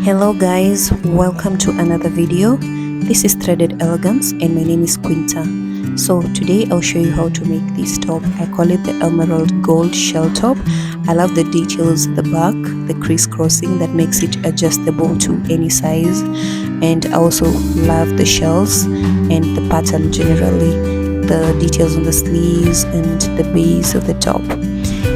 Hello guys, welcome to another video. This is Threaded Elegance and my name is Quinta. So today I'll show you how to make this top. I call it the Emerald Gold shell top. I love the details at the back, the crisscrossing that makes it adjustable to any size, and I also love the shells and the pattern generally, the details on the sleeves and the base of the top.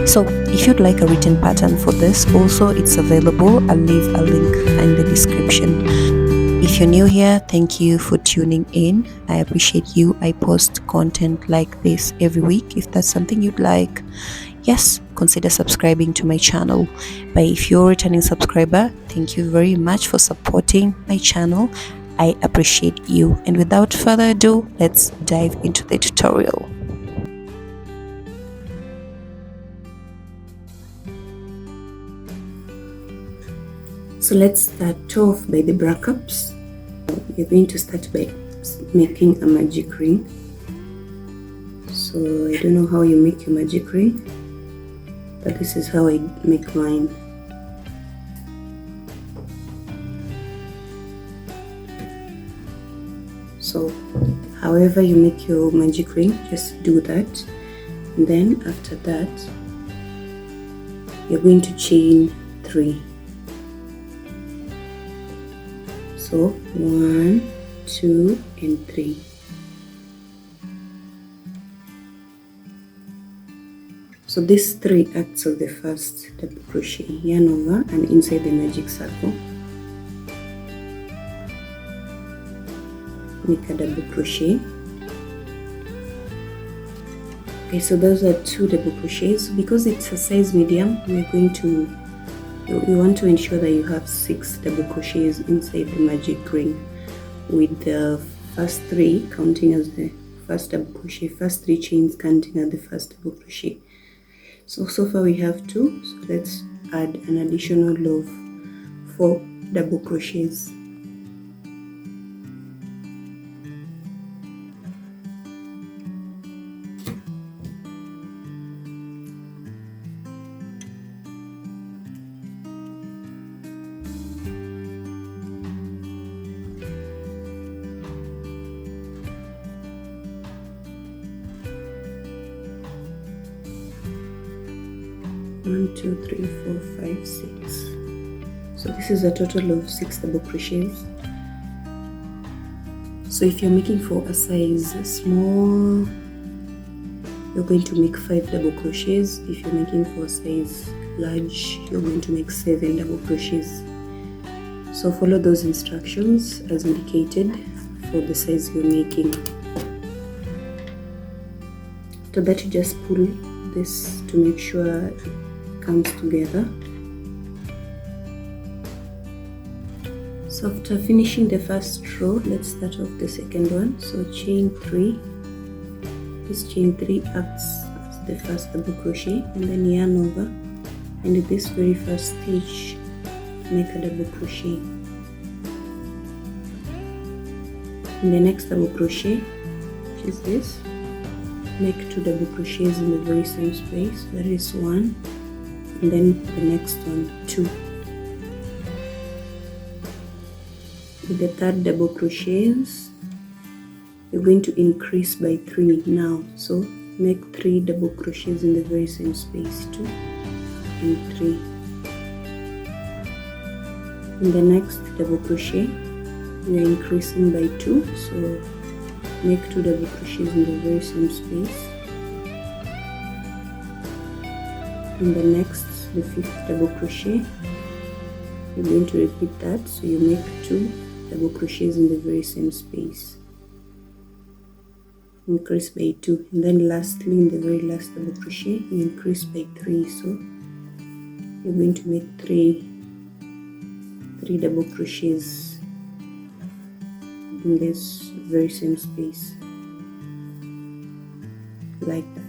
So if you'd like a written pattern for this, also it's available. I'll leave a link in the description. If you're new here, thank you for tuning in. I appreciate you. I post content like this every week. If that's something you'd like, yes, consider subscribing to my channel. But if you're a returning subscriber, thank you very much for supporting my channel. I appreciate you. And without further ado, let's dive into the tutorial. So let's start off by the backups. We're going to start by making a magic ring. So I don't know how you make your magic ring, but this is how I make mine. So however you make your magic ring, just do that. And then after that, you're going to chain 3. So 1, 2, and 3. So these 3 acts of the first double crochet, yarn over and inside the magic circle, make a double crochet. Okay, so those are 2 double crochets. Because it's a size medium, we're going to you want to ensure that you have 6 double crochets inside the magic ring, with the first 3 counting as the first double crochet, first 3 chains counting as the first double crochet. So far we have 2, so let's add an additional of 4 double crochets. One, 2, 3, 4, 5, 6. So this is a total of 6 double crochets. So if you're making for a size small, you're going to make 5 double crochets. If you're making for a size large, you're going to make 7 double crochets. So follow those instructions as indicated for the size you're making. After that, you just pull this to make sure it comes together. So after finishing the first row, let's start off the second one. So chain 3. This chain 3 acts as the first double crochet, and then yarn over, and in this very first stitch make a double crochet. In the next double crochet, which is this, make 2 double crochets in the very same space. That is 1, and then the next one 2. With the third double crochets, you're going to increase by 3 now. So make 3 double crochets in the very same space, 2 and 3. In the next double crochet, we are increasing by 2, so make 2 double crochets in the very same space. In the next, the 5th double crochet, you're going to repeat that, so you make 2 double crochets in the very same space, increase by 2, and then lastly in the very last double crochet you increase by 3, so you're going to make 3 double crochets in this very same space, like that.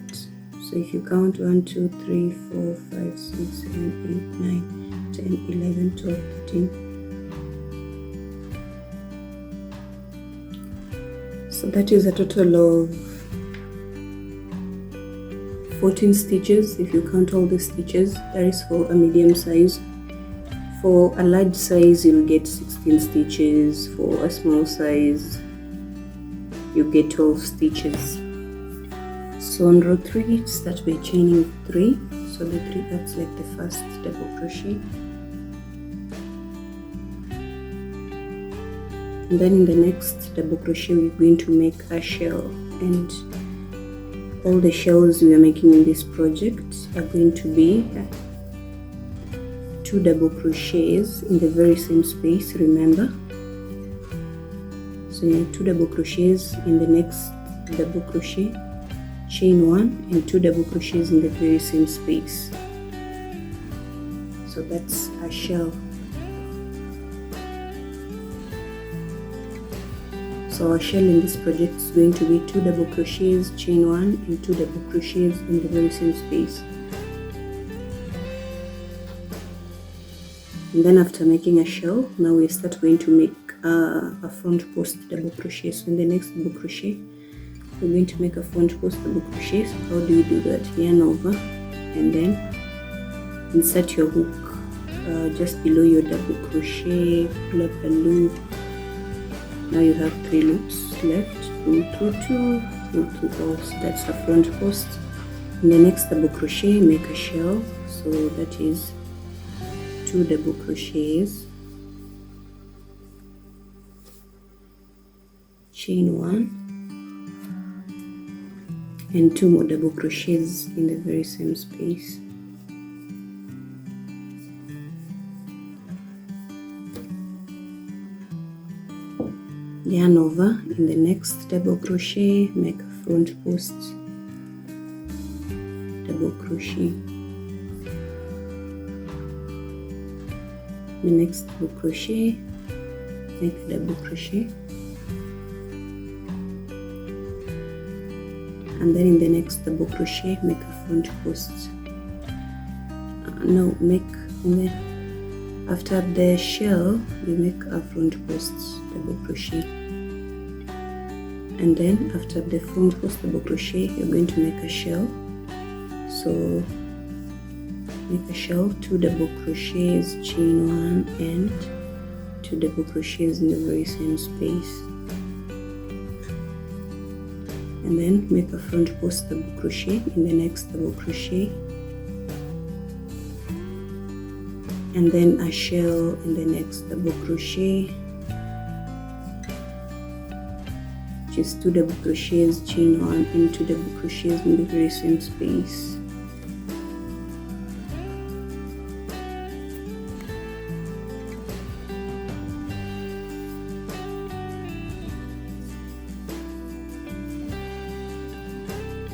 So if you count 1, 2, 3, 4, 5, 6, 7, 8, 9, 10, 11, 12, 13. So that is a total of 14 stitches if you count all the stitches. That is for a medium size. For a large size you'll get 16 stitches, for a small size you get 12 stitches. So on row 3 start by chaining 3, so the 3 acts like the first double crochet, and then in the next double crochet we're going to make a shell, and all the shells we are making in this project are going to be 2 double crochets in the very same space, remember. So 2 double crochets in the next double crochet, chain 1 and 2 double crochets in the very same space. So that's a shell. So our shell in this project is going to be 2 double crochets, chain 1 and 2 double crochets in the very same space. And then after making a shell, now we start going to make a front post double crochet. So in the next double crochet we're going to make a front post double crochet. So how do we do that? Yarn over and then insert your hook just below your double crochet, pull up a loop. Now you have 3 loops left, pull through 2, pull through all. So that's a front post. In the next double crochet make a shell, so that is 2 double crochets, chain 1 and 2 more double crochets in the very same space. Yarn over in the next double crochet, make a front post double crochet. The next double crochet, make a double crochet, and then in the next double crochet make a front post. After the shell we make a front post double crochet, and then after the front post double crochet you're going to make a shell. So make a shell, 2 double crochets, chain 1 and 2 double crochets in the very same space, and then make a front post double crochet in the next double crochet, and then a shell in the next double crochet, which is 2 double crochets, chain 1 and 2 double crochets in the very same space.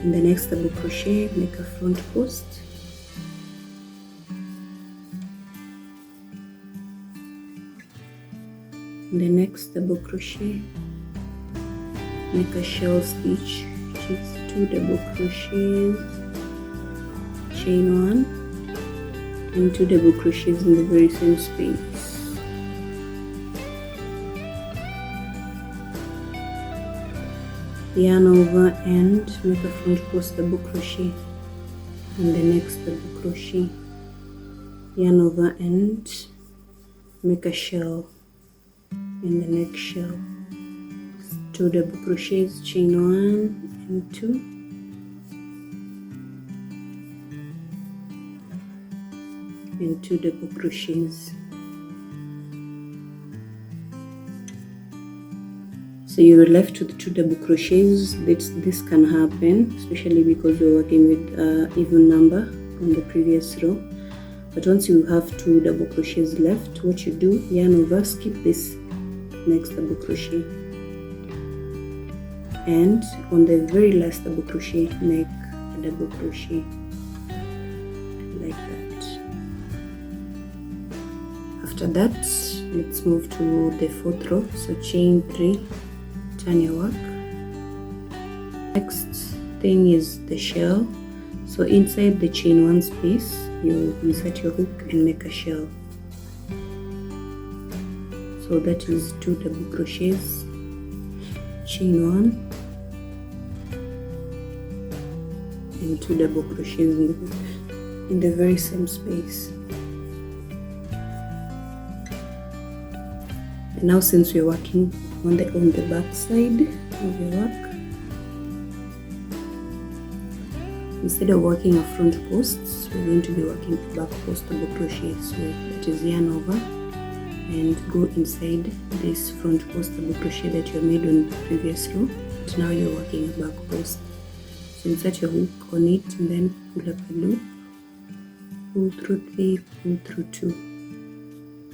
In the next double crochet make a front post, in the next double crochet make a shell stitch, which is 2 double crochets, chain 1 and 2 double crochets in the very same space. Yarn over and make a front post double crochet in the next double crochet, yarn over and make a shell in the next shell, 2 double crochets, chain 1 and 2, and 2 double crochets. So you're left with 2 double crochets. This can happen, especially because you're working with even number on the previous row. But once you have 2 double crochets left, what you do, yarn over, skip this next double crochet, and on the very last double crochet make a double crochet like that. After that let's move to the 4th row. So chain 3, turn your work. Next thing is the shell. So inside the chain 1 space you insert your hook and make a shell. So that is 2 double crochets, chain 1 and 2 double crochets in the very same space. And now since we're working on the back side of your work, instead of working a front posts, we're going to be working a back post double crochet. So that is yarn over and go inside this front post double crochet that you made on the previous row. But now you're working a back post. So insert your hook on it and then pull up a loop, pull through 3, pull through 2.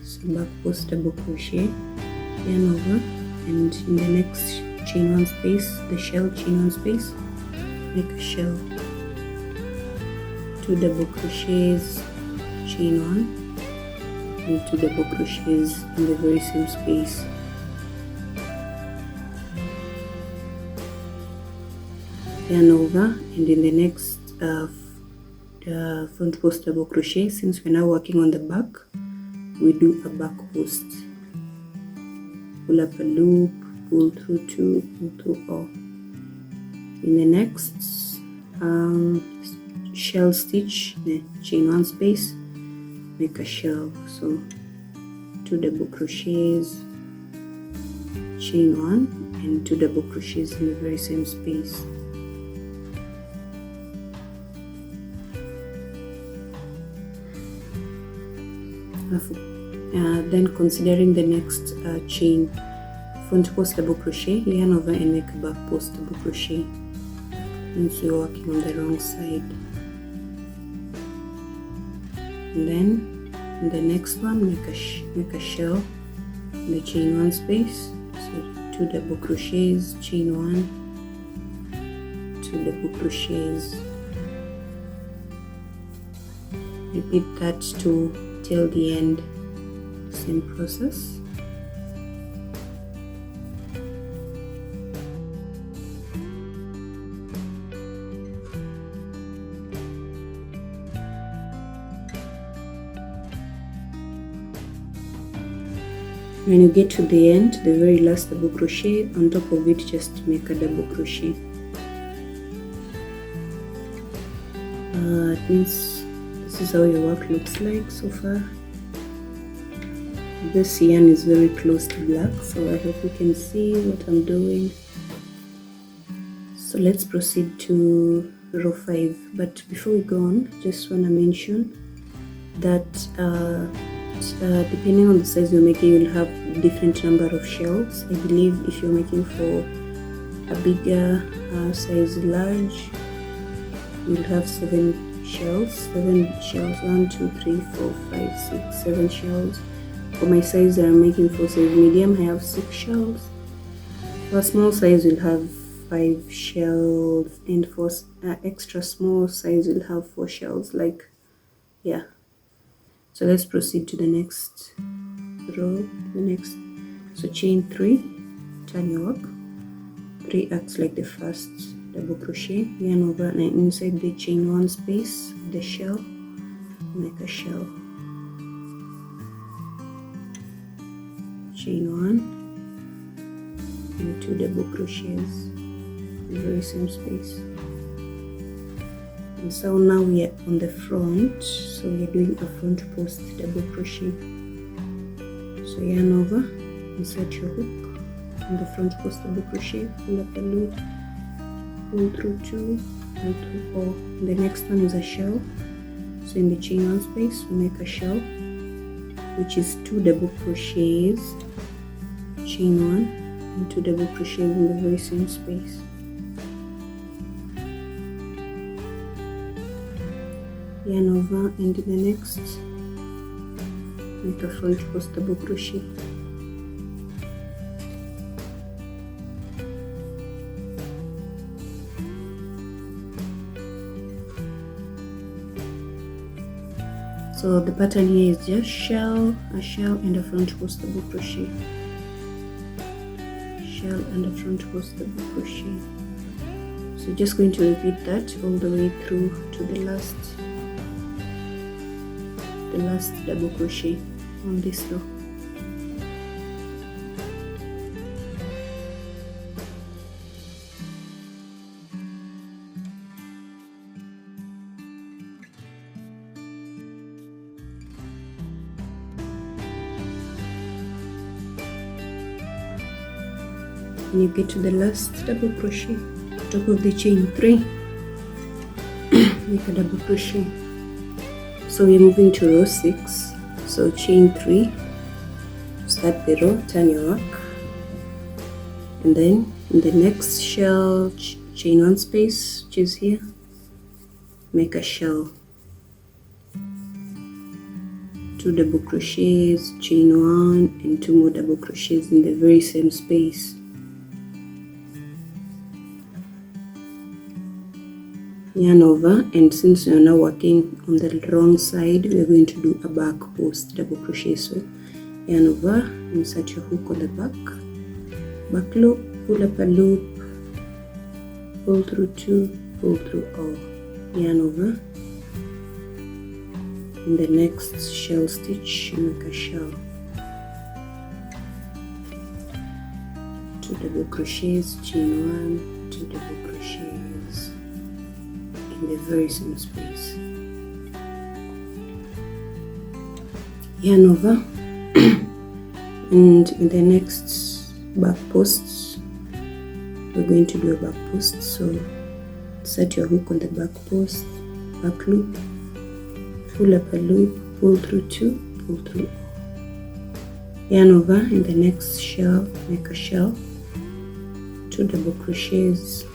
So back post double crochet, yarn over, and in the next chain 1 space, the shell chain 1 space, make a shell, 2 double crochets, chain 1, and 2 double crochets in the very same space. Yarn over, and in the next front post double crochet, since we're now working on the back, we do a back post. Pull up a loop, pull through 2, pull through all. In the next shell stitch, the chain 1 space, make a shell. So 2 double crochets, chain 1, and 2 double crochets in the very same space. Then considering the next chain, front post double crochet, yarn over and make a back post double crochet since you're working on the wrong side. And then in the next one, make a shell in the chain 1 space. So 2 double crochets, chain 1, 2 double crochets. Repeat that till the end. Same process. When you get to the end, the very last double crochet, on top of it just make a double crochet. It means this is how your work looks like so far. This yarn is very close to black, so I hope you can see what I'm doing. So let's proceed to row 5. But before we go on, just want to mention that depending on the size you're making, you'll have different number of shells. I believe if you're making for a bigger size, large, you'll have 7 shells. 1, 2, 3, 4, 5, 6, 7 shells. For my size that I'm making for size medium, I have 6 shells. For a small size, you'll have 5 shells, and for extra small size, you'll have 4 shells. Like, yeah. So let's proceed to the next row. So chain 3, turn your work. 3 acts like the first double crochet, yarn over, and inside the chain 1 space, the shell, make a shell. Chain 1 and 2 double crochets in the very same space. And so now we are on the front, so we are doing a front post double crochet. So yarn over, insert your hook on the front post double crochet, pull up the loop, pull through 2, pull through 4. The next one is a shell. So in the chain 1 space, we make a shell, which is 2 double crochets, chain 1, and 2 double crochets in the very same space. Yarn over, and in the next, make a front post double crochet. So the pattern here is just a shell, and a front post double crochet. Shell and a front post double crochet. So just going to repeat that all the way through to the last double crochet on this row. When you get to the last double crochet, top of the chain 3, make a double crochet. So we're moving to row 6. So chain 3, start the row, turn your work, and then in the next shell, chain 1 space, which is here, make a shell, 2 double crochets, chain 1 and 2 more double crochets in the very same space. Yarn over, and since you're now working on the wrong side, we're going to do a back post double crochet. So yarn over, insert your hook on the back loop, pull up a loop, pull through 2, pull through all, yarn over. In the next shell stitch, make a shell, 2 double crochets, chain 1, 2 double crochets in the very same space, yarn over. And in the next back posts, we're going to do a back post. So set your hook on the back post, back loop, pull up a loop, pull through 2, pull through all, yarn over. In the next shell, make a shell, 2 double crochets,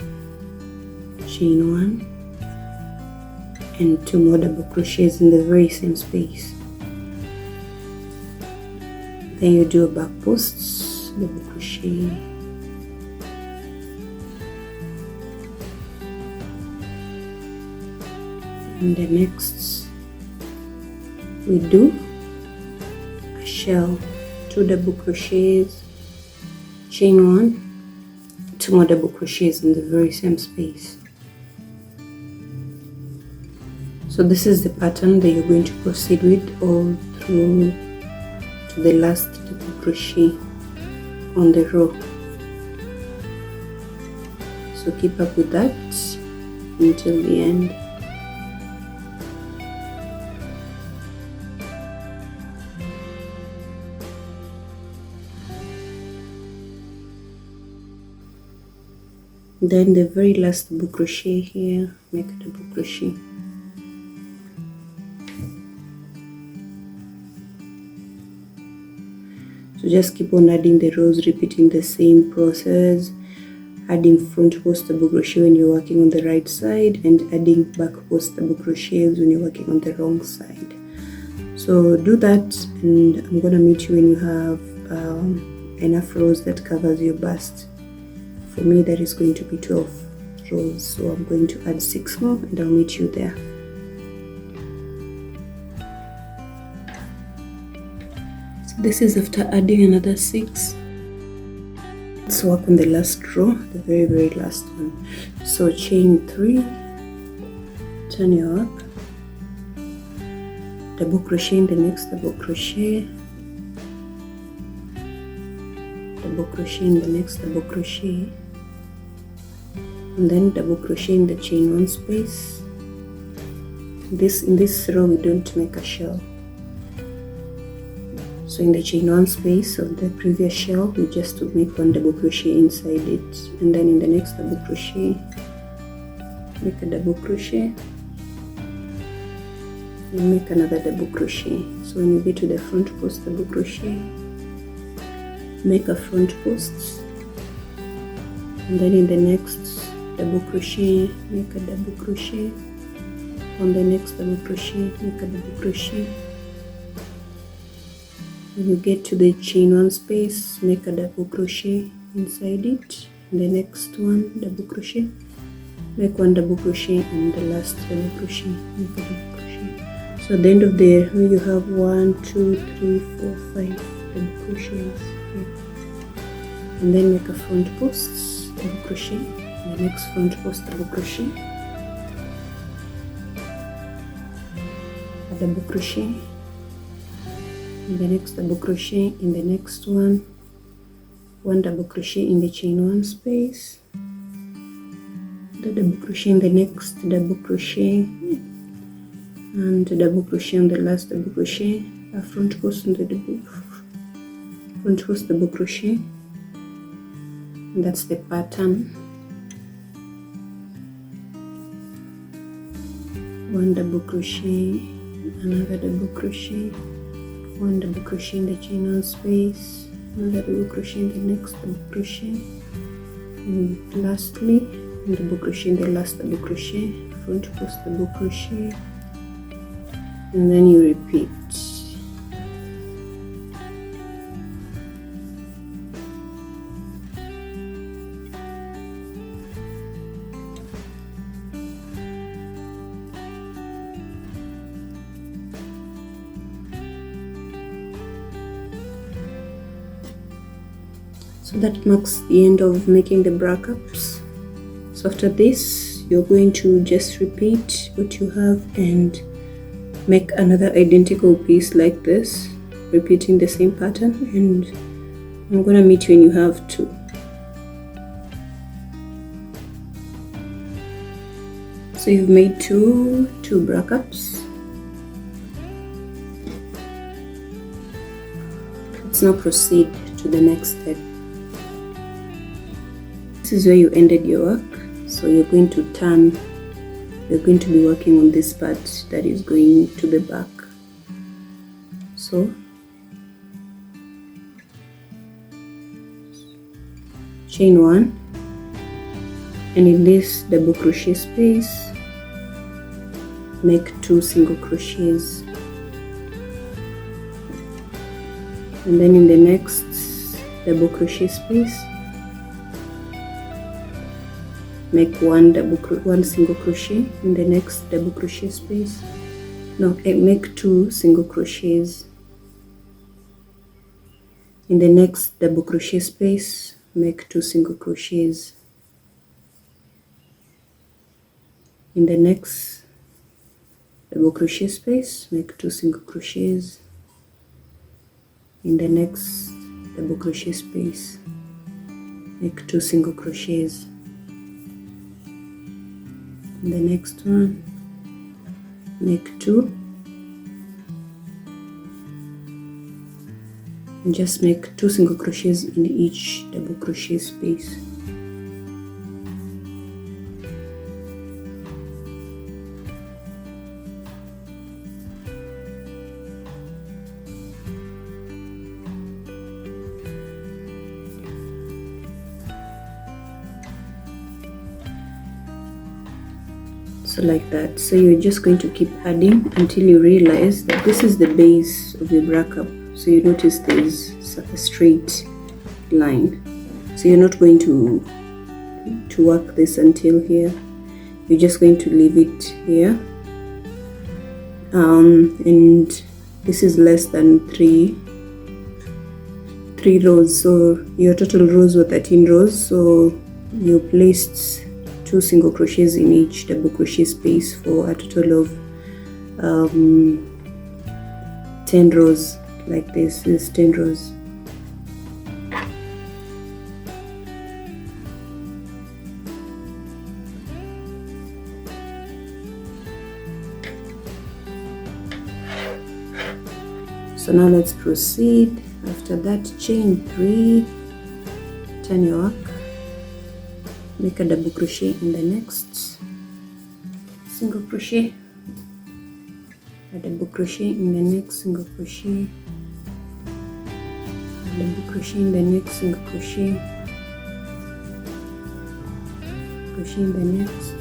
chain 1 and 2 more double crochets in the very same space. Then you do a back post, double crochet, and the next we do a shell, 2 double crochets, chain 1, 2 more double crochets in the very same space. So this is the pattern that you're going to proceed with all through to the last double crochet on the row. So keep up with that until the end. Then the very last double crochet here, make a double crochet. So just keep on adding the rows, repeating the same process, adding front post double crochet when you're working on the right side, and adding back post double crochets when you're working on the wrong side. So do that, and I'm gonna meet you when you have enough rows that covers your bust. For me, that is going to be 12 rows, so I'm going to add 6 more and I'll meet you there. So this is after adding another 6. Let's work on the last row, the very last one. So chain 3, turn your work, double crochet in the next double crochet, double crochet in the next double crochet, and then double crochet in the chain 1 space. In this row we don't make a shell, so in the chain 1 space of the previous shell we just make 1 double crochet inside it, and then in the next double crochet make a double crochet and make another double crochet. So when you get to the front post double crochet, make a front post, and then in the next double crochet make a double crochet, on the next double crochet make a double crochet. When you get to the chain 1 space, make a double crochet inside it, and the next one double crochet, make 1 double crochet, and the last double crochet, make a double crochet. So at the end of the row you have 1, 2, 3, 4, 5 double crochets here. And then make a front post double crochet, and the next front post double crochet, a double crochet, in the next double crochet, in the next one, 1 double crochet in the chain 1 space, the double crochet in the next double crochet, and a double crochet on the last double crochet, a front post on the front post double crochet, And that's the pattern. 1 double crochet, another double crochet, 1 double crochet in the chain 1 space, another double crochet in the next double crochet, and lastly 1 double crochet in the last double crochet, front post double crochet, and then you repeat. So that marks the end of making the bra cups. So after this, you're going to just repeat what you have and make another identical piece like this, repeating the same pattern, and I'm going to meet you when you have 2. So you've made two bra cups. Let's now proceed to the next step. This is where you ended your work, so you're going to turn. You're going to be working on this part that is going to the back. So chain 1, and in this double crochet space make 2 single crochets, and then in the next double crochet space make 1 single crochet, in the next double crochet space make 2 single crochets, in the next double crochet space make 2 single crochets, in the next double crochet space make 2 single crochets, in the next double crochet space make 2 single crochets, in the next one make 2, and just make 2 single crochets in each double crochet space. So like that. So you're just going to keep adding until you realize that this is the base of your bra cup. So you notice there's a straight line. So you're not going to work this until here. You're just going to leave it here. And this is less than 3 rows. So your total rows were 13 rows. So you placed 2 single crochets in each double crochet space for a total of 10 rows. Like this is 10 rows. So now let's proceed. After that, chain 3, turn your work, make a double crochet in the next single crochet, a double crochet in the next single crochet, a double crochet in the next single crochet, crochet in the next,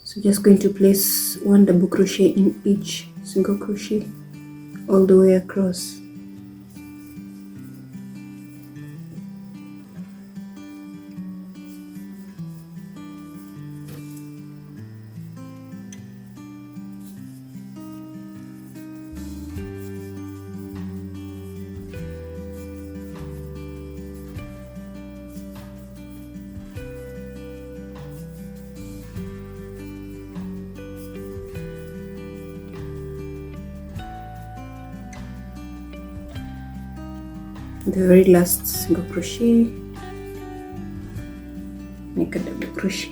so just going to place 1 double crochet in each single crochet all the way across. the very last single crochet, make a double crochet,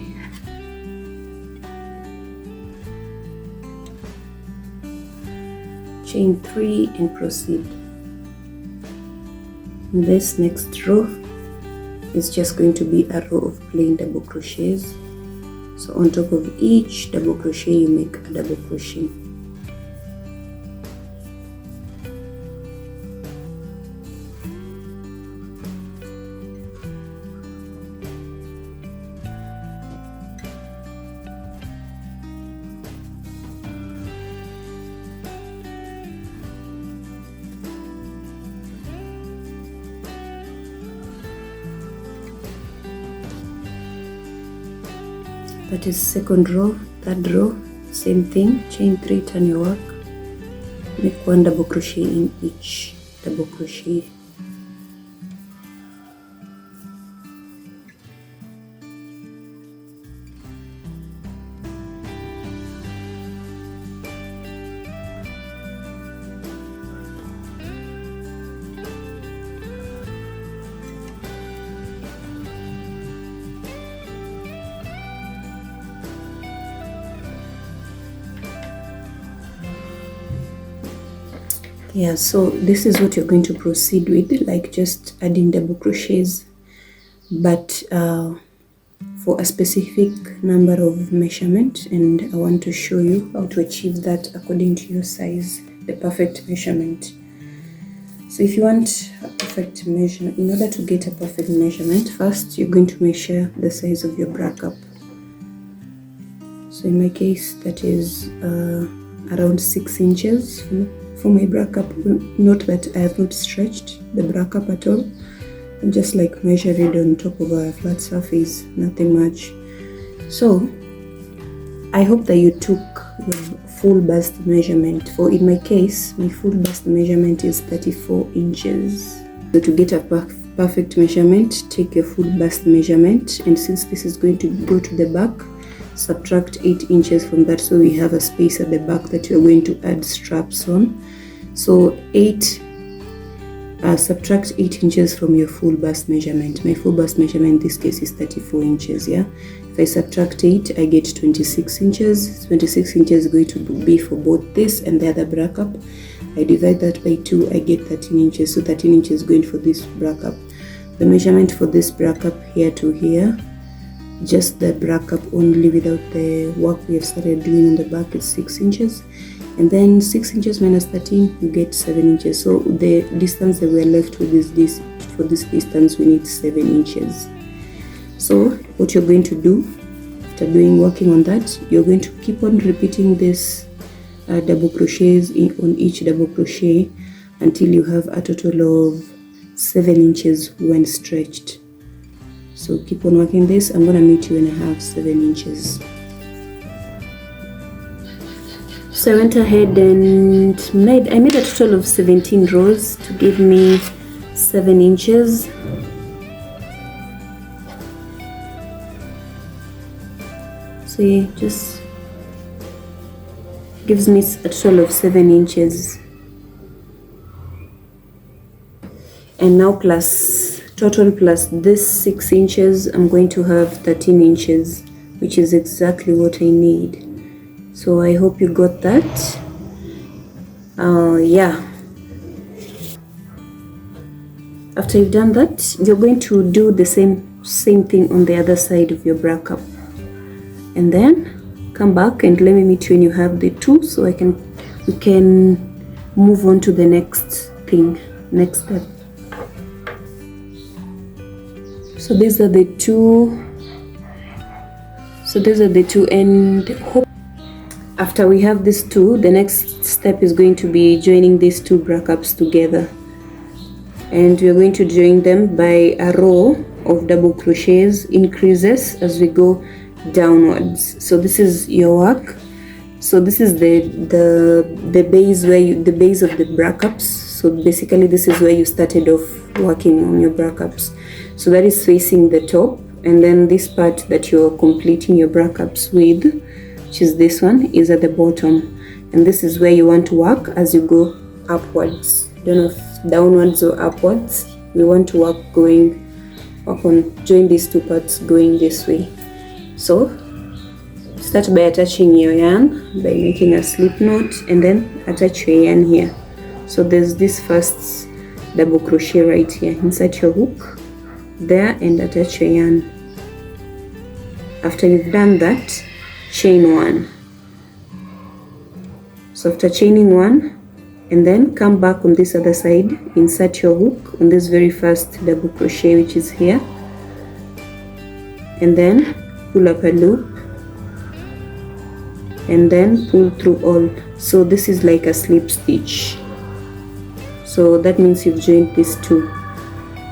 chain 3 and proceed. And this next row is just going to be a row of plain double crochets. So on top of each double crochet you make a double crochet. That is second row. Third row, same thing, chain 3, turn your work, make 1 double crochet in each double crochet. Yeah, so this is what you're going to proceed with, like just adding double crochets, but for a specific number of measurement, and I want to show you how to achieve that according to your size, the perfect measurement. So if you want a perfect measurement, in order to get a perfect measurement, first you're going to measure the size of your bra cup. So in my case, that is around 6 inches for my bra cup. Note that I have not stretched the bra cup at all. I just like measure it on top of a flat surface, nothing much. So I hope that you took your full bust measurement. For in my case, my full bust measurement is 34 inches. So to get a perfect measurement, take your full bust measurement, and since this is going to go to the back, subtract 8 inches from that, so we have a space at the back that you're going to add straps on. So subtract 8 inches from your full bust measurement. My full bust measurement in this case is 34 inches. Yeah, if I subtract 8, I get 26 inches. 26 inches is going to be for both this and the other bra cup. I divide that by 2, I get 13 inches. So 13 inches is going for this bra cup. The measurement for this bra cup here to here, just the bra cup only without the work we have started doing on the back, is 6 inches. And then 6 inches minus 13, you get 7 inches. So the distance that we're left with is this. For this distance, we need 7 inches. So what you're going to do after working on that, you're going to keep on repeating this double crochets on each double crochet until you have a total of 7 inches when stretched. So keep on working this. I'm going to meet you when I have 7 inches. So I went ahead and I made a total of 17 rows to give me 7 inches. So yeah, just gives me a total of 7 inches. And now total plus this 6 inches, I'm going to have 13 inches, which is exactly what I need. So I hope you got that. Yeah. After you've done that, you're going to do the same thing on the other side of your bra cup, and then come back and let me meet you when you have the 2, so we can move on to the next step. So these are the 2. And after we have these 2, the next step is going to be joining these 2 bra cups together, and we are going to join them by a row of double crochets, increases as we go downwards. So this is your work. So this is the base the base of the bra cups. So basically this is where you started off working on your bra cups. So that is facing the top, and then this part that you're completing your bra cups with, which is this one, is at the bottom, and this is where you want to work as you go upwards. Don't know if downwards or upwards. we want to join these two parts going this way. So start by attaching your yarn by making a slip knot, and then attach your yarn here. So there's this first double crochet right here. Insert your hook there and attach your yarn. After you've done that, chain one. So after chaining one, and then come back on this other side, insert your hook on this very first double crochet, which is here, and then pull up a loop and then pull through all. So this is like a slip stitch. So that means you've joined these two.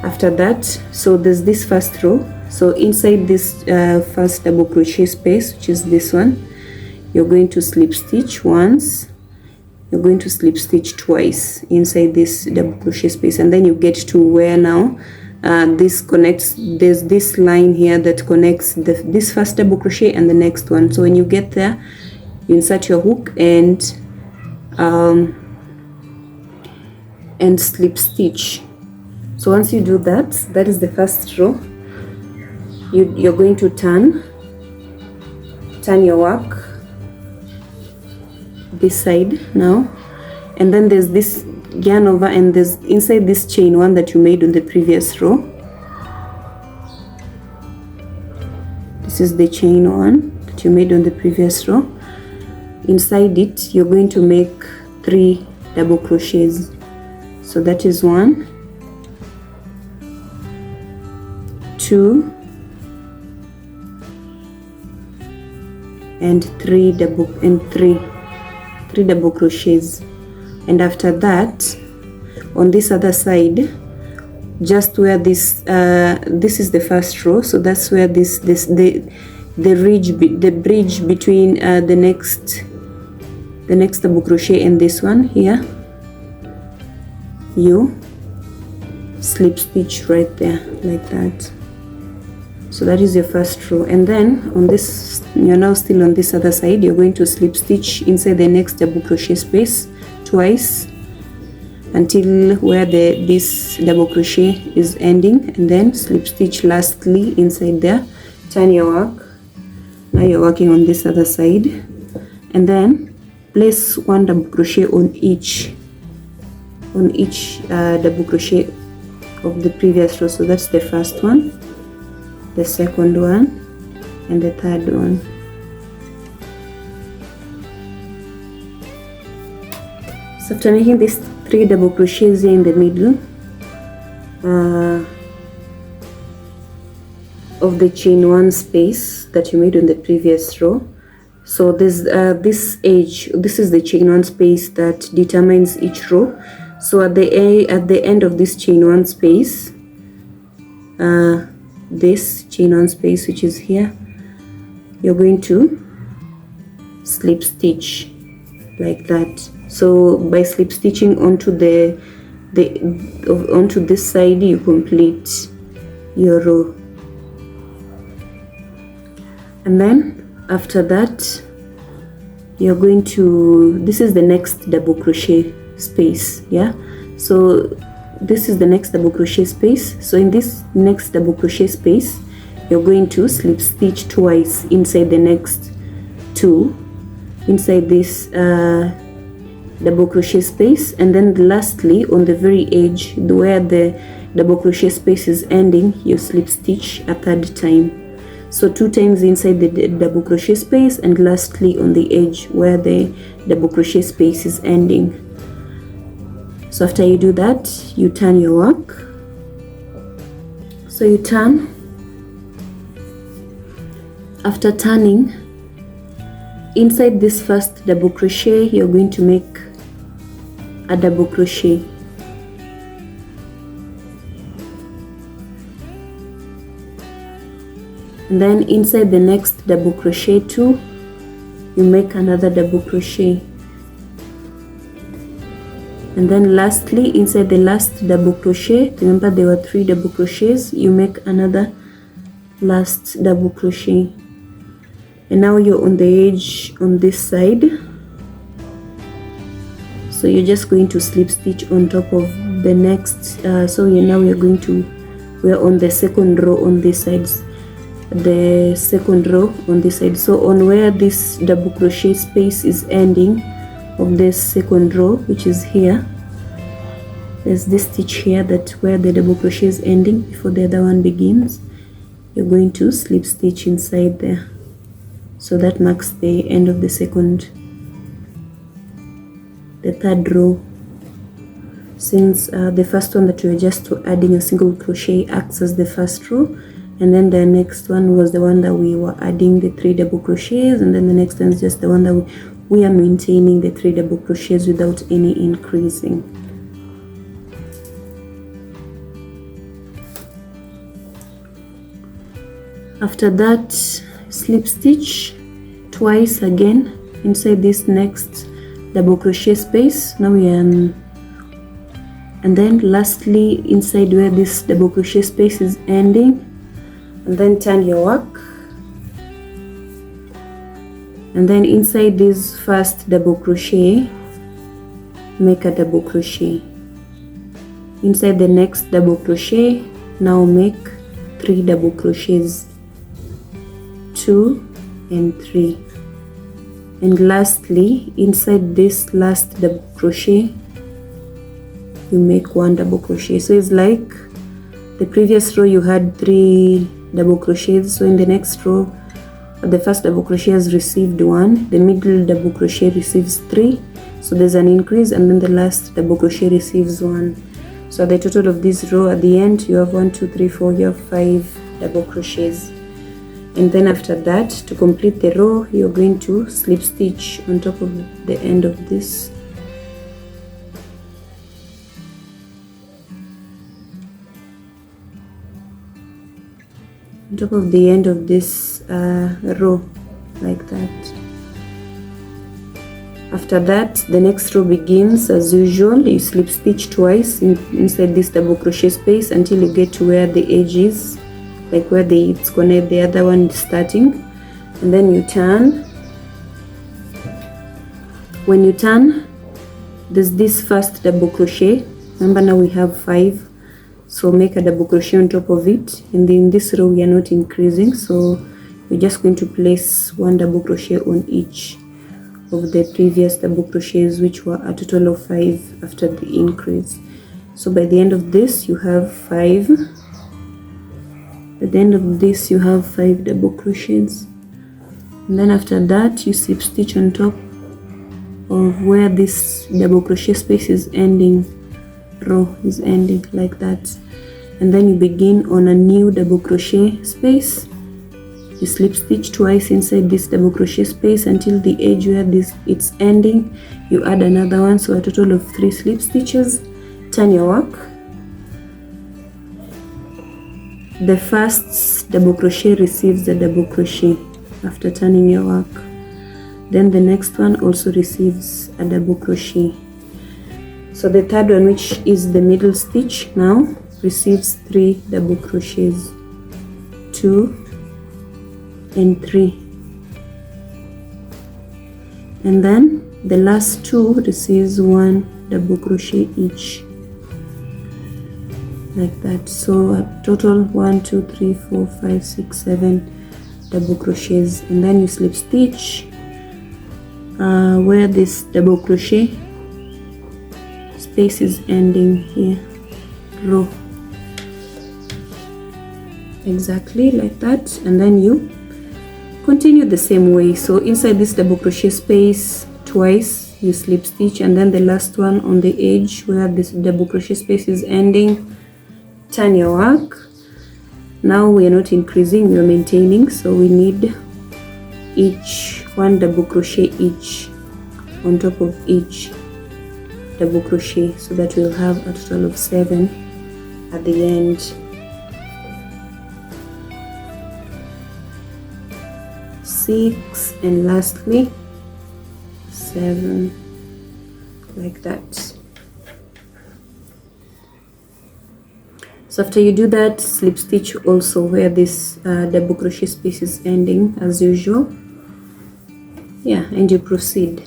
After that, so there's this first row. So inside this first double crochet space, which is this one, you're going to slip stitch once, you're going to slip stitch twice inside this double crochet space, and then you get to where now this connects. There's this line here that connects this first double crochet and the next one. So when you get there, you insert your hook and slip stitch. So once you do that, that is the first row. You're going to turn your work this side now, and then there's this yarn over, and there's inside this chain one that you made on the previous row. This is the chain one that you made on the previous row. Inside it, you're going to make 3 double crochets. So that is 1, 2, and 3 double crochets. And after that, on this other side, just where this is the first row, so that's where the bridge between the next double crochet and this one here, you slip stitch right there like that. So that is your first row, and then on this, you're now still on this other side, you're going to slip stitch inside the next double crochet space twice until where this double crochet is ending, and then slip stitch lastly inside there. Turn your work. Now you're working on this other side, and then place 1 double crochet on each double crochet of the previous row. So that's the first one, the second one, and the third one. So after making these 3 double crochets here in the middle of the chain 1 space that you made on the previous row, so there's this edge, this is the chain 1 space that determines each row. So at the end of this chain 1 space, this chain 1 space, which is here, you're going to slip stitch like that. So by slip stitching onto onto this side, you complete your row. And then after that, you're going to, this is the next double crochet space, yeah. So this is the next double crochet space. So in this next double crochet space, you're going to slip stitch twice inside the next 2 inside this double crochet space, and then lastly on the very edge where the double crochet space is ending, you slip stitch a 3rd time. So 2 times inside the double crochet space, and lastly on the edge where the double crochet space is ending. So after you do that, you turn your work. So you turn. After turning, inside this first double crochet, you're going to make a double crochet. And then inside the next double crochet 2, you make another double crochet. And then lastly, inside the last double crochet, remember there were 3 double crochets, you make another last double crochet. And now you're on the edge on this side, so you're just going to slip stitch on top of the next so now we're on the second row on this side, the second row on this side. So on where this double crochet space is ending of this second row, which is here, there's this stitch here that where the double crochet is ending before the other one begins. You're going to slip stitch inside there, so that marks the end of the third row. Since the first one that we were just adding a single crochet acts as the first row, and then the next one was the one that we were adding the 3 double crochets, and then the next one is just the one that we are maintaining the 3 double crochets without any increasing. After that, slip stitch twice again inside this next double crochet space. Now we are and then lastly inside where this double crochet space is ending, and then turn your work, and then inside this first double crochet make a double crochet. Inside the next double crochet now make 3 double crochets, 2 and 3, and lastly inside this last double crochet you make 1 double crochet. So it's like the previous row you had 3 double crochets, so in the next row the first double crochet has received 1, the middle double crochet receives 3, so there's an increase, and then the last double crochet receives 1. So the total of this row at the end you have 1 2 3 4, you have 5 double crochets. And then after that, to complete the row, you're going to slip stitch on top of the end of this. On top of the end of this row, like that. After that, the next row begins as usual. You slip stitch twice inside this double crochet space until you get to where the edge is, like where it's connect the other one is starting, and then you turn. When you turn, there's this first double crochet. Remember, now we have 5, so make a double crochet on top of it, and in this row we are not increasing, so we're just going to place 1 double crochet on each of the previous double crochets, which were a total of 5 after the increase. So by the end of this you have 5. At the end of this you have 5 double crochets, and then after that you slip stitch on top of where this double crochet space is ending, row is ending, like that. And then you begin on a new double crochet space. You slip stitch twice inside this double crochet space until the edge where it's ending. You add another one, so a total of 3 slip stitches. Turn your work. The first double crochet receives the double crochet after turning your work. Then the next one also receives a double crochet. So the third one, which is the middle stitch, now receives 3 double crochets, 2 and 3, and then the last 2 receives 1 double crochet each, like that. So a total 1 2 3 4 5 6 7 double crochets, and then you slip stitch where this double crochet space is ending here, row, exactly like that. And then you continue the same way. So inside this double crochet space twice you slip stitch, and then the last one on the edge where this double crochet space is ending, turn your work. Now we are not increasing, we are maintaining, so we need each 1 double crochet each on top of each double crochet, so that we'll have a total of 7 at the end. 6, and lastly 7, like that. So after you do that, slip stitch also where this double crochet space is ending as usual, and you proceed.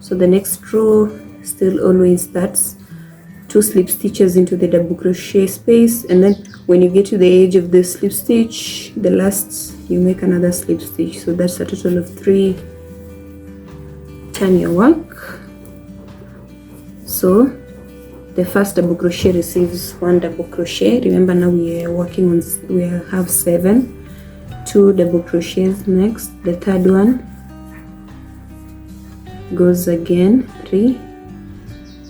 So the next row still always starts 2 slip stitches into the double crochet space, and then when you get to the edge of the slip stitch, the last, you make another slip stitch. So that's a total of 3. Turn your work. So the first double crochet receives 1 double crochet. Remember, now we are working on, we have 7. 2 double crochets next. The third one goes again 3,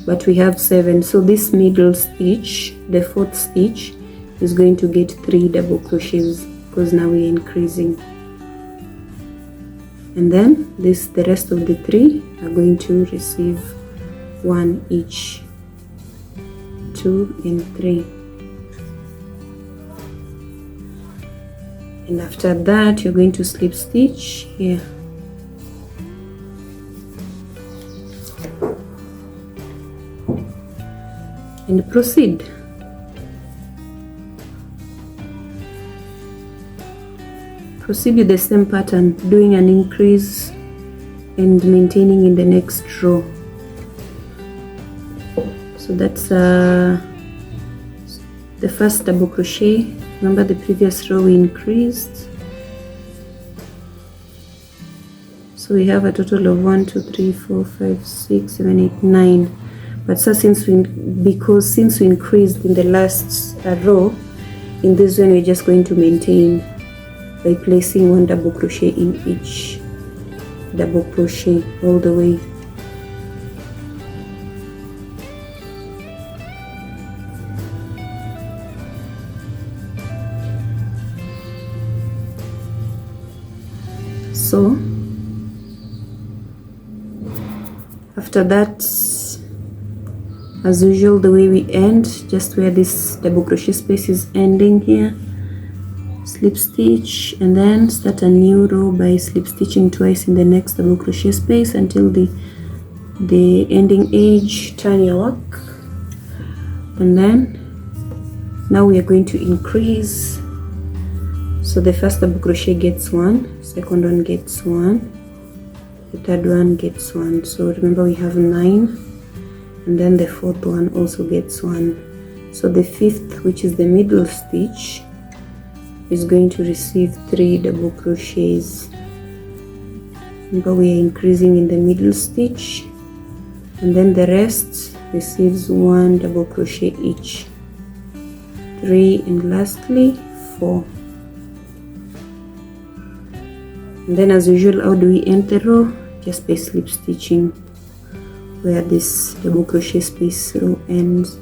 but we have 7. So this middle stitch, the 4th stitch, is going to get 3 double crochets because now we're increasing. And then the rest of the 3 are going to receive 1 each. 2 and 3. And after that, you're going to slip stitch here. And proceed. Proceed with the same pattern, doing an increase and maintaining in the next row. So that's the first double crochet. Remember, the previous row we increased. So we have a total of 1, 2, 3, 4, 5, 6, 7, 8, 9. But so since we increased in the last row, in this one we're just going to maintain by placing 1 double crochet in each double crochet all the way. So after that, as usual, the way we end, just where this double crochet space is ending here, slip stitch, and then start a new row by slip stitching twice in the next double crochet space until the ending edge. Turn your work, and then now we are going to increase. So the first double crochet gets 1, second one gets 1, the third one gets 1. So remember, we have 9, and then the 4th one also gets 1. So the 5th, which is the middle stitch, is going to receive 3 double crochets. Remember, we are increasing in the middle stitch, and then the rest receives 1 double crochet each. 3, and lastly 4. And then as usual, how do we end the row? Just by slip stitching where this double crochet space row ends.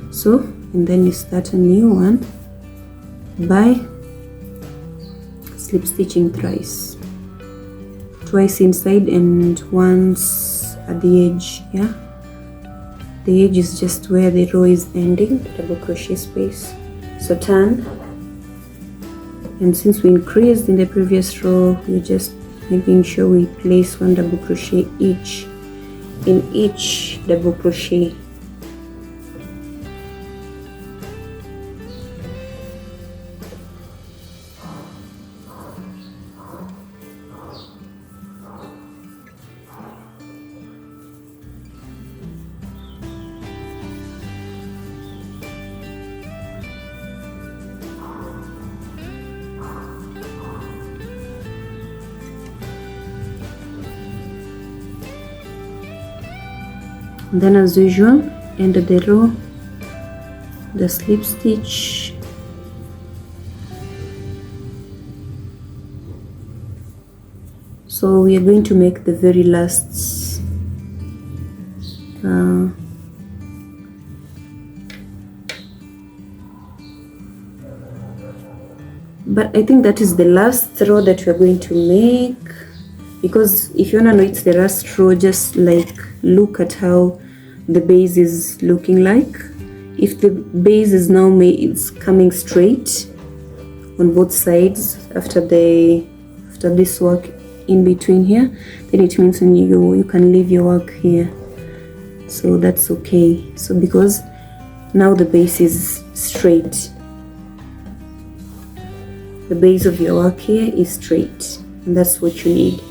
So, and then you start a new one by slip stitching thrice, twice inside and once at the edge. Yeah, the edge is just where the row is ending, double crochet space. So turn, and since we increased in the previous row, we're just making sure we place 1 double crochet each in each double crochet. And then as usual, end of the row, the slip stitch, so we are going to make the very last but I think that is the last row that we are going to make, because if you want to know it's the last row, just like look at how the base is looking like. If the base is now it's coming straight on both sides after this work in between here, then it means you can leave your work here. So that's okay. So because now the base is straight, the base of your work here is straight, and that's what you need.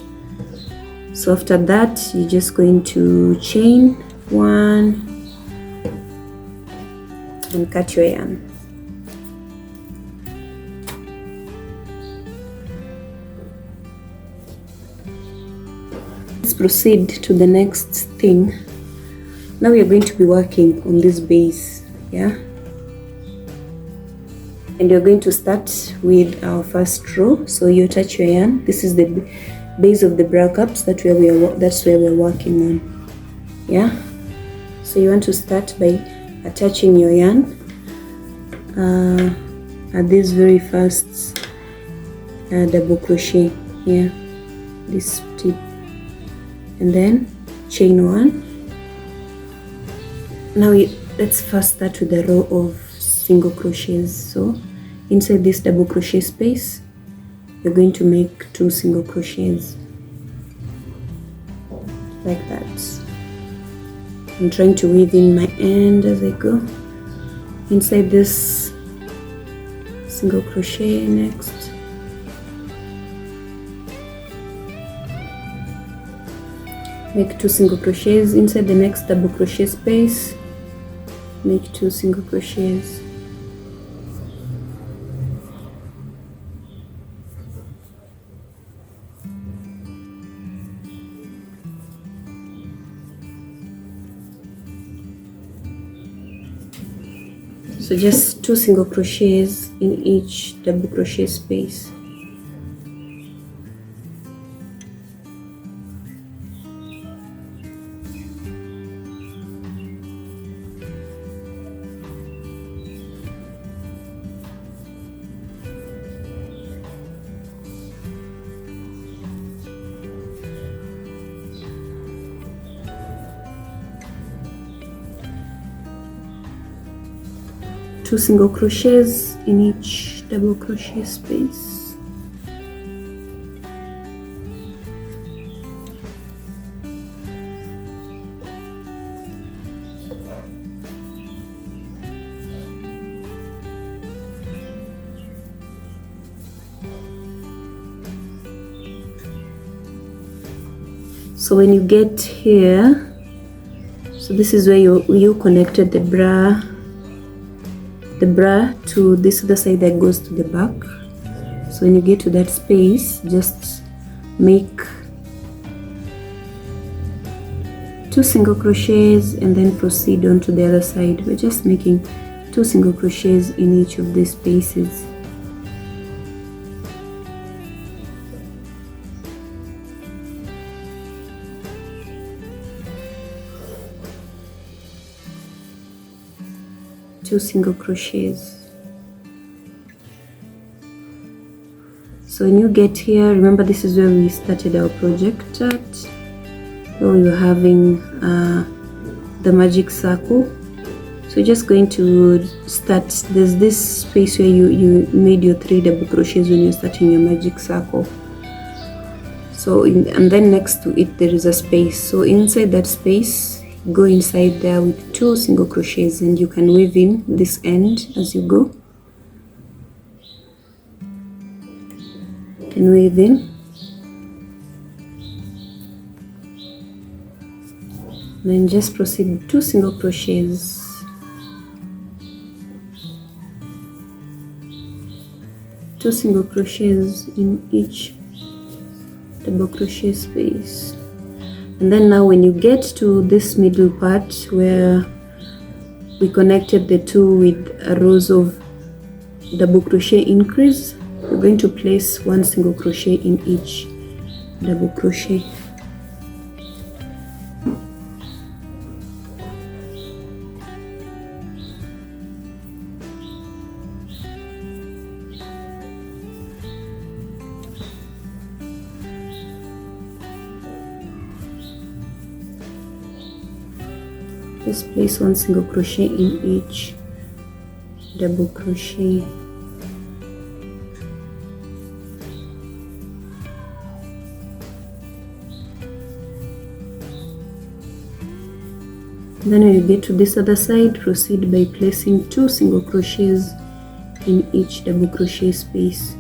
So after that, you're just going to chain 1, and cut your yarn. Let's proceed to the next thing. Now we are going to be working on this base, yeah, and you're going to start with our first row. So you attach your yarn. This is the base of the bra cups. That's where we're working on, yeah. So you want to start by attaching your yarn at this very first double crochet here, this tip, and then chain one. Now let's first start with the row of single crochets. So inside this double crochet space, you're going to make 2 single crochets like that. I'm trying to weave in my end as I go. Inside this single crochet next. Make 2 single crochets inside the next double crochet space. Make 2 single crochets. So just 2 single crochets in each double crochet space. Two single crochets in each double crochet space. So when you get here, so this is where you connected the bra to this other side that goes to the back. So when you get to that space, just make 2 single crochets and then proceed on to the other side. We're just making 2 single crochets in each of these spaces. Two single crochets. So when you get here, remember this is where we started our project at, where we were having the magic circle. So you're just going to start, there's this space where you made your 3 double crochets when you're starting your magic circle. So and then next to it there is a space. So inside that space, go inside there with 2 single crochets, and you can weave in this end as you go. You can weave in, then just proceed with 2 single crochets. Two single crochets in each double crochet space. And then now when you get to this middle part where we connected the 2 with rows of double crochet increase, we're going to place 1 single crochet in each double crochet. Just place 1 single crochet in each double crochet. Then when you get to this other side, proceed by placing 2 single crochets in each double crochet space.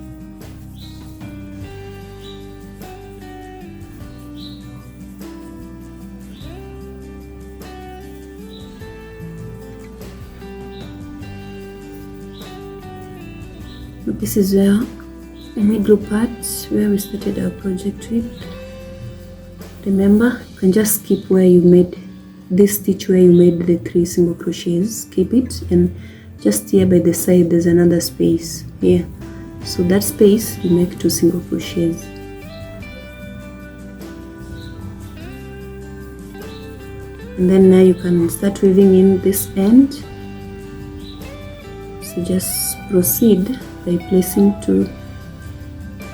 This is where the middle part where we started our project with. Remember, you can just skip where you made this stitch where you made the 3 single crochets. Keep it, and just here by the side there's another space here, so that space you make 2 single crochets. And then now you can start weaving in this end. So just proceed by placing 2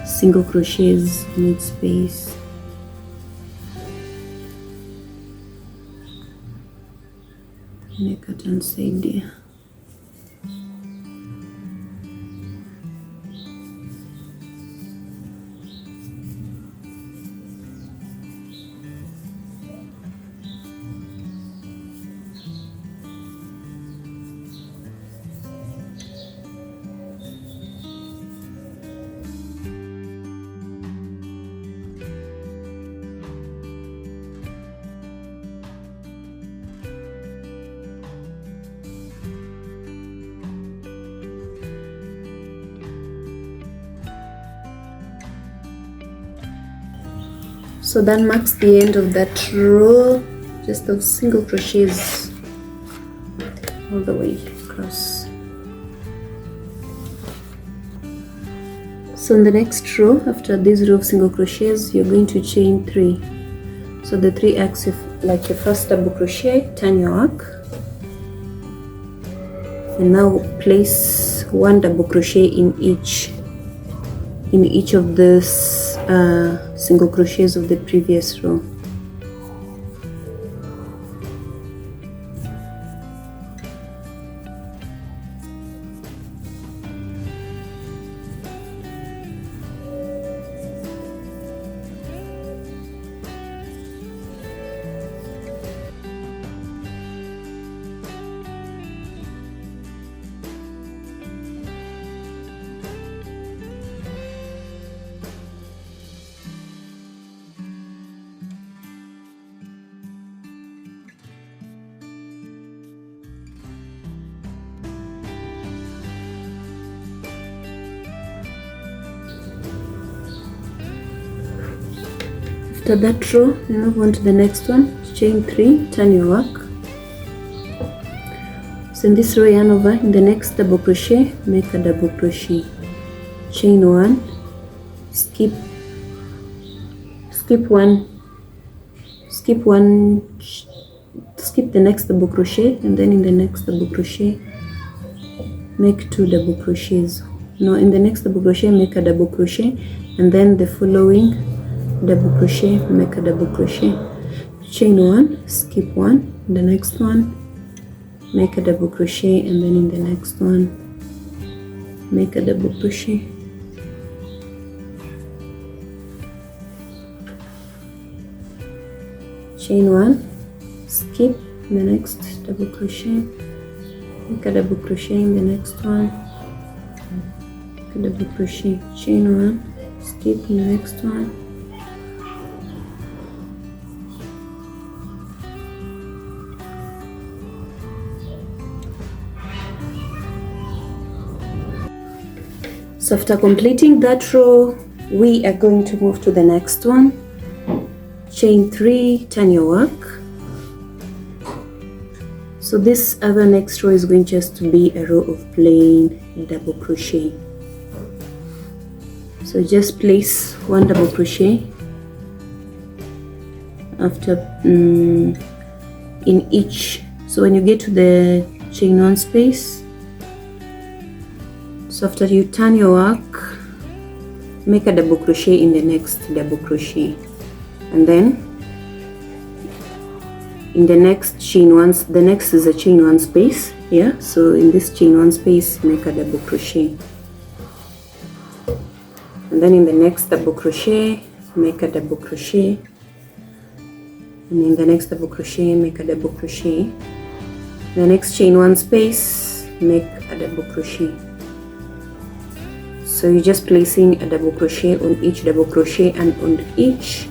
single crochets in each space. Make it on side there. So that marks the end of that row, just of single crochets all the way across. So in the next row, after this row of single crochets, you're going to chain 3. So the 3 arcs, like your first double crochet, turn your arc, and now place 1 double crochet in each of this single crochets of the previous row. After that row, you move on to the next one, chain 3, turn your work. So in this row, yarn over, in the next double crochet, make a double crochet, chain 1, skip 1, skip the next double crochet, and then in the next double crochet, make 2 double crochets. No, in the next double crochet, make a double crochet, and then the following double crochet, make a double crochet, chain 1, skip 1, the next one, make a double crochet, and then in the next one, make a double crochet. Chain 1, skip the next double crochet, make a double crochet in the next one, make a double crochet, chain 1, skip in the next one, so after completing that row, we are going to move to the next one. Chain 3, turn your work. So this other next row is going just to be a row of plain double crochet. So just place 1 double crochet after in each. So when you get to the chain 1 space, so after you turn your work, make a double crochet in the next double crochet, and then in the next chain 1, the next is a chain 1 space here. So in this chain 1 space, make a double crochet, and then in the next double crochet, make a double crochet, and in the next double crochet, make a double crochet. The next chain 1 space, make a double crochet. So you're just placing a double crochet on each double crochet and on each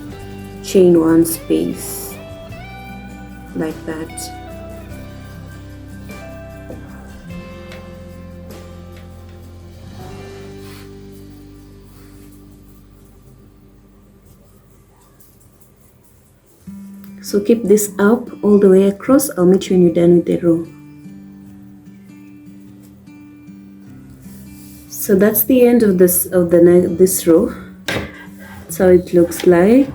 chain 1 space, like that. So keep this up all the way across. I'll meet you when you're done with the row. So that's the end of this row. That's how it looks like.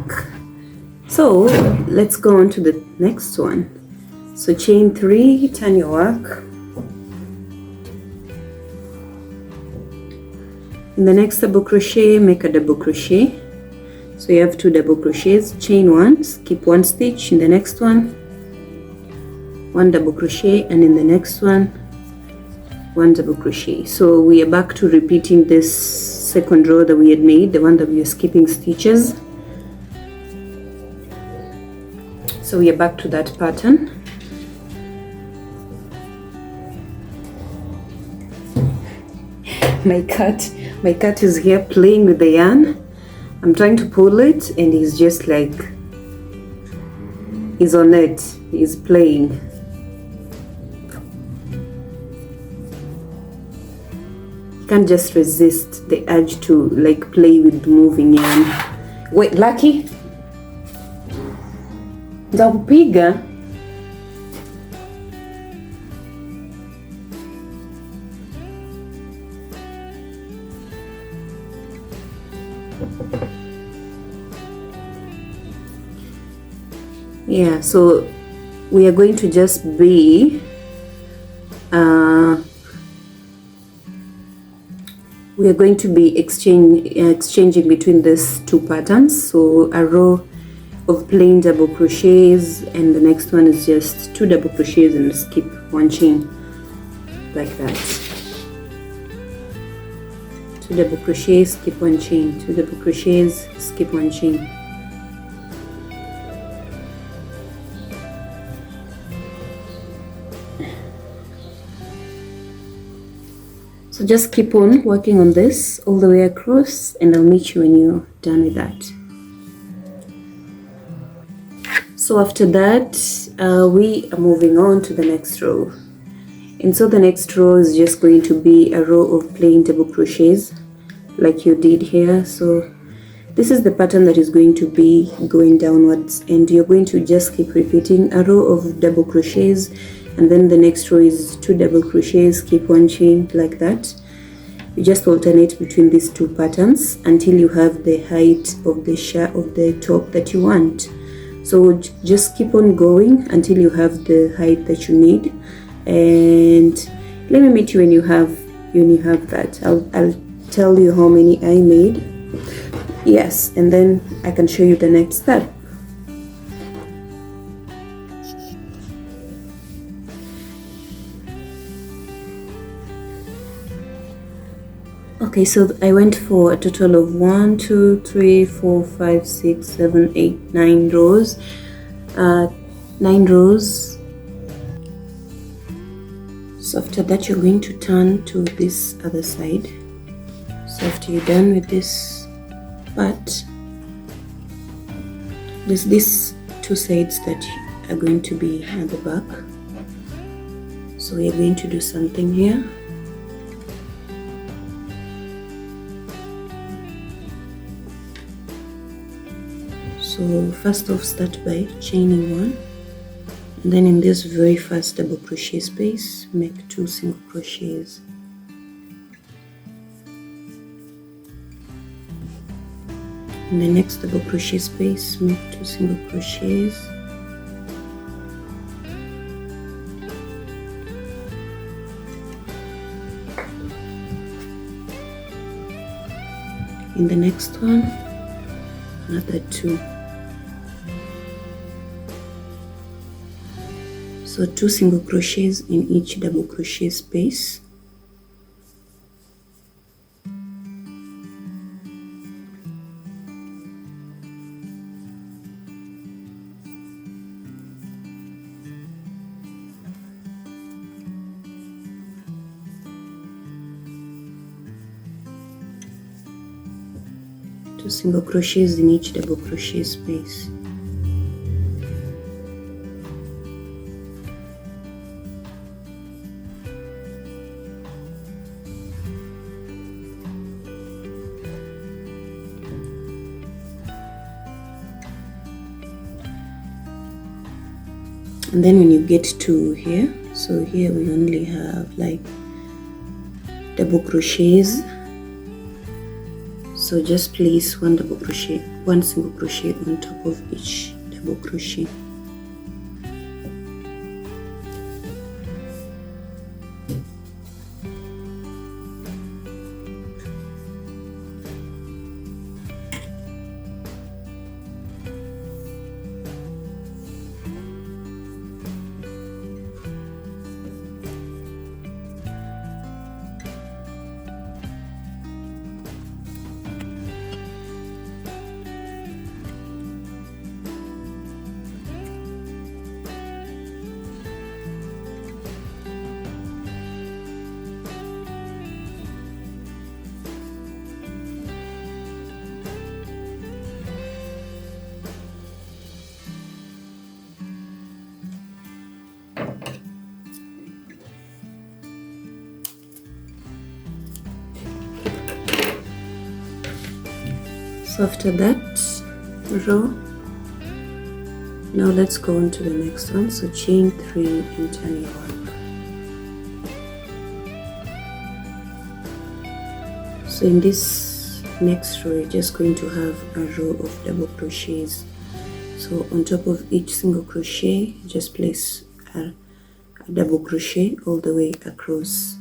So let's go on to the next one. So chain 3, turn your work. In the next double crochet, make a double crochet. So you have 2 double crochets, chain 1, skip 1 stitch. In the next one, 1 double crochet, and in the next one, 1 double crochet. So we are back to repeating this second row that we had made, the one that we were skipping stitches. So we are back to that pattern. My cat is here playing with the yarn. I'm trying to pull it and he's just like, he's on it, he's playing. He can't just resist the urge to like play with moving yarn. Wait, Lucky? Nitakupiga. Yeah, so we are going to just be exchanging between these 2 patterns. So a row of plain double crochets, and the next one is just 2 double crochets and skip 1 chain, like that. 2 double crochets, skip 1 chain, 2 double crochets, skip 1 chain. So just keep on working on this all the way across, and I'll meet you when you're done with that. So after that, we are moving on to the next row. And so the next row is just going to be a row of plain double crochets like you did here. So this is the pattern that is going to be going downwards, and you're going to just keep repeating a row of double crochets, and then the next row is 2 double crochets, skip 1 chain, like that. You just alternate between these 2 patterns until you have the height of the top that you want. So just keep on going until you have the height that you need, and let me meet you when you have that. I'll tell you how many I made. Yes, and then I can show you the next step. Okay, so I went for a total of 1, 2, 3, 4, 5, 6, 7, 8, 9 rows. 9 rows. So after that, you're going to turn to this other side. So after you're done with this part, there's these 2 sides that are going to be at the back. So we're going to do something here. So first off, start by chaining 1, and then in this very first double crochet space, make 2 single crochets. In the next double crochet space, make 2 single crochets. In the next one, another 2. So 2 single crochets in each double crochet space. Two single crochets in each double crochet space. And then when you get to here, so here we only have like double crochets, so just place one single crochet on top of each double crochet. So after that row, now let's go on to the next one. So chain 3 and turn your work. So in this next row, you're just going to have a row of double crochets. So on top of each single crochet, just place a double crochet all the way across.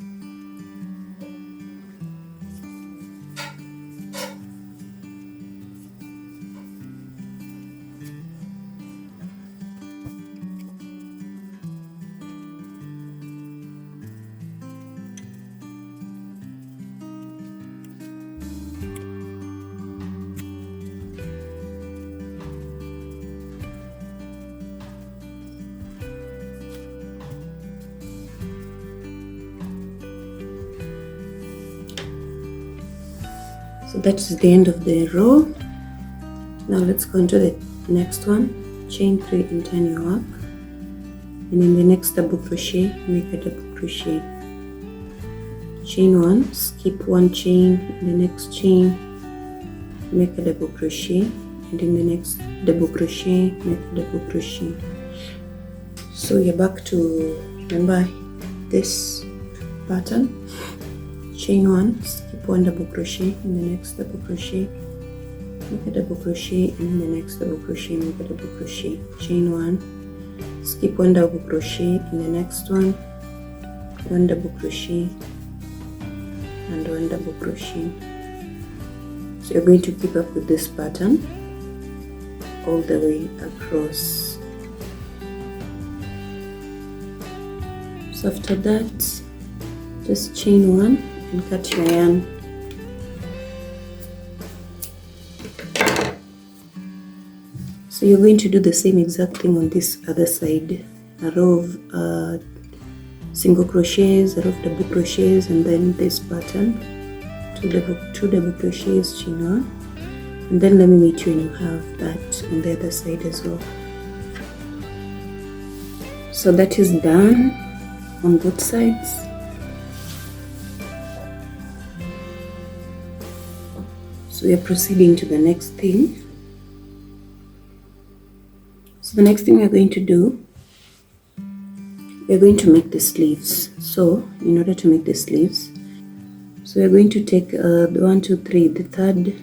So that is the end of the row. Now let's go into the next one. Chain 3 and turn your work, and in the next double crochet, make a double crochet. Chain 1, skip 1 chain, in the next chain, make a double crochet, and in the next double crochet, make a double crochet. So you're back to, remember this pattern. Chain 1, skip 1 double crochet, in the next double crochet, make a double crochet, and in the next double crochet, make a double crochet. Chain 1, skip 1 double crochet, in the next one, 1 double crochet, and 1 double crochet. So you're going to keep up with this pattern all the way across. So after that, just chain 1 and cut your yarn. So you're going to do the same exact thing on this other side. A row of single crochets, a row of double crochets, and then this pattern, two double crochets, chain 1, and then let me meet you when you have that on the other side as well. So that is done on both sides. So we are proceeding to the next thing. So the next thing we are going to do, we are going to make the sleeves. So in order to make the sleeves, so we are going to take the 1, 2, 3, the third,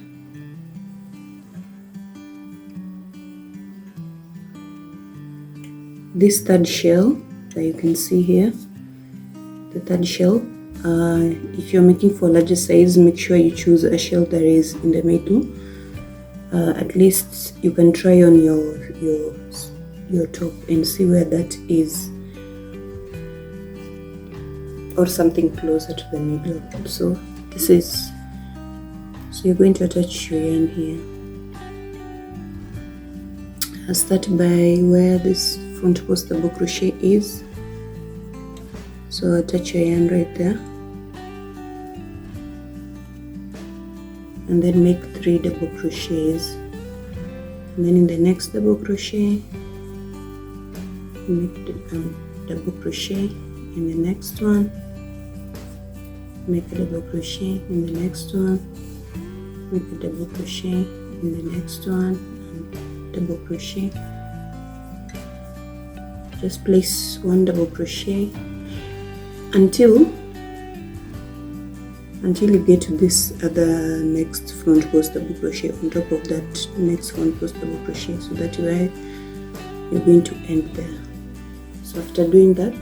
this third shell that you can see here, the third shell. If you're making for a larger size, make sure you choose a shell that is in the middle. At least you can try on your top and see where that is, or something closer to the middle. So this is, so you're going to attach your yarn here. I'll start by where this front post double crochet is. So attach your yarn right there, and then make 3 double crochets, and then in the next double crochet, make the double crochet in the next one, make a double crochet in the next one, make a double crochet in the next one, and double crochet. just place 1 double crochet until you get to this other next front post double crochet on top of that next front post double crochet, so that way you're going to end there. So after doing that,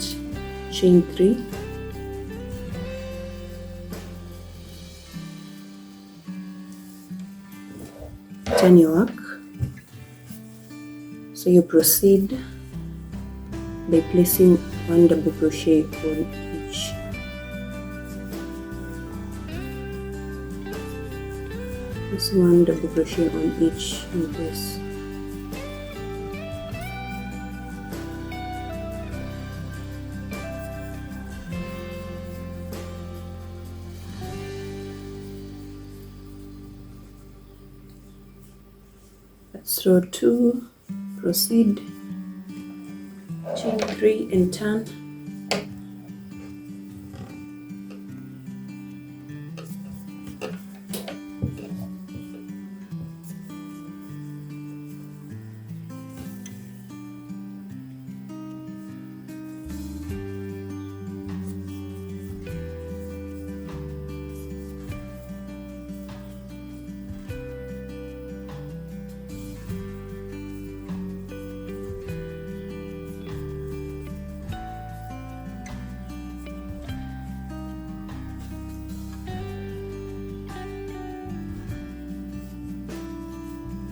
chain 3, turn your work. So you proceed by placing 1 double crochet on each. Place 1 double crochet on each in this. That's row 2. Proceed, chain 3 and turn.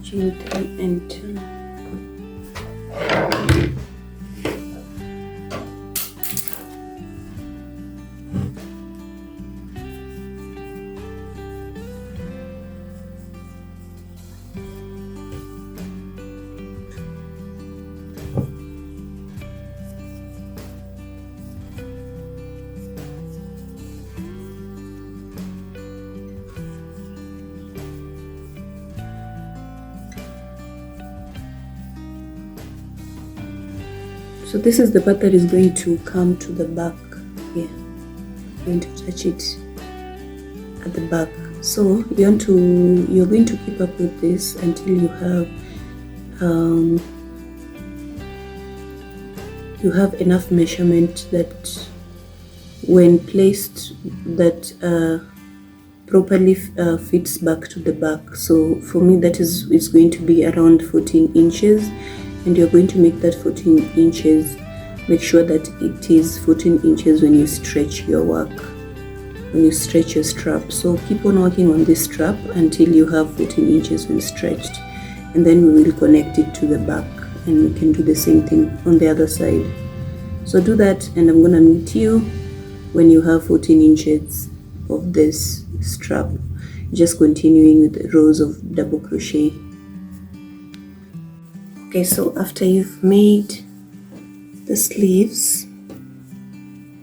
Chain 3 and turn. So this is the part that is going to come to the back here. I'm going to touch it at the back. So you're going to keep up with this until you have enough measurement that when placed that properly fits back to the back. So for me that is going to be around 14 inches. And you're going to make that 14 inches. Make sure that it is 14 inches when you stretch your work, when you stretch your strap. So keep on working on this strap until you have 14 inches when stretched, and then we will connect it to the back, and we can do the same thing on the other side. So do that, and I'm gonna meet you when you have 14 inches of this strap, just continuing with the rows of double crochet. Okay, so after you've made the sleeves,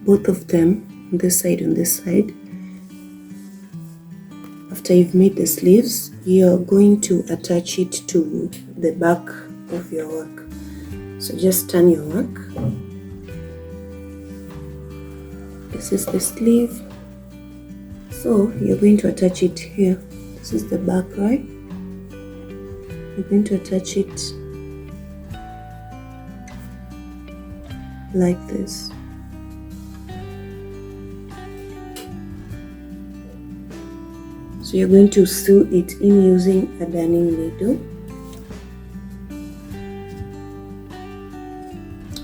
both of them, on this side and this side, after you've made the sleeves, you're going to attach it to the back of your work. So just turn your work. This is the sleeve. So you're going to attach it here. This is the back, right? You're going to attach it like this. So you're going to sew it in using a darning needle.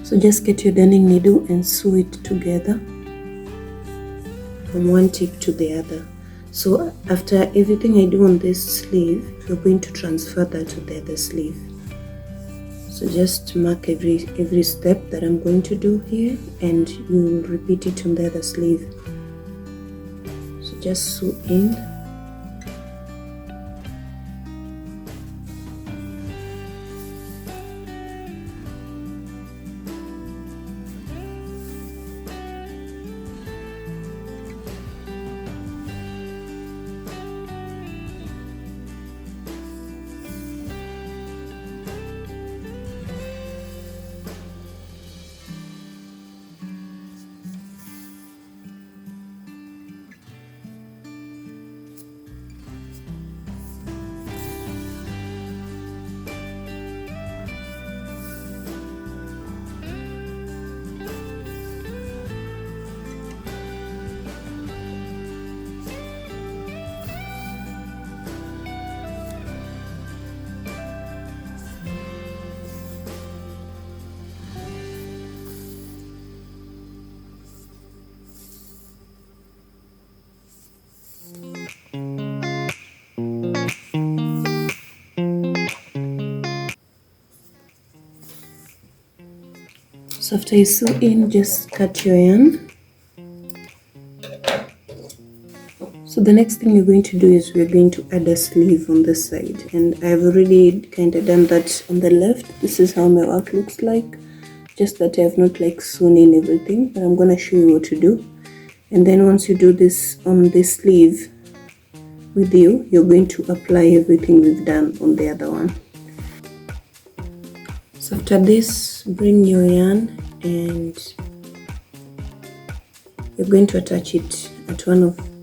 So just get your darning needle and sew it together from one tip to the other. So after everything I do on this sleeve, you're going to transfer that to the other sleeve. So just mark every step that I'm going to do here, and you will repeat it on the other sleeve. So just sew in. So after you sew in, just cut your yarn. So the next thing you're going to do is we're going to add a sleeve on this side, and I've already kind of done that on the left. This is how my work looks like, just that I have not like sewn in everything, but I'm going to show you what to do. And then once you do this on this sleeve with you, you're going to apply everything we've done on the other one. So after this, bring your yarn and you're going to attach it at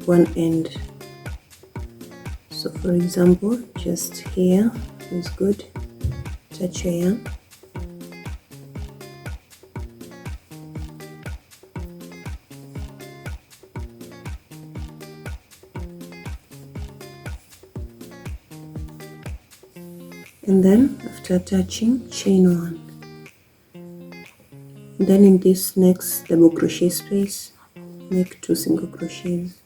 one end. So for example, just here is good. Touch your yarn. And then after attaching, chain one. And then in this next double crochet space, make 2 single crochets.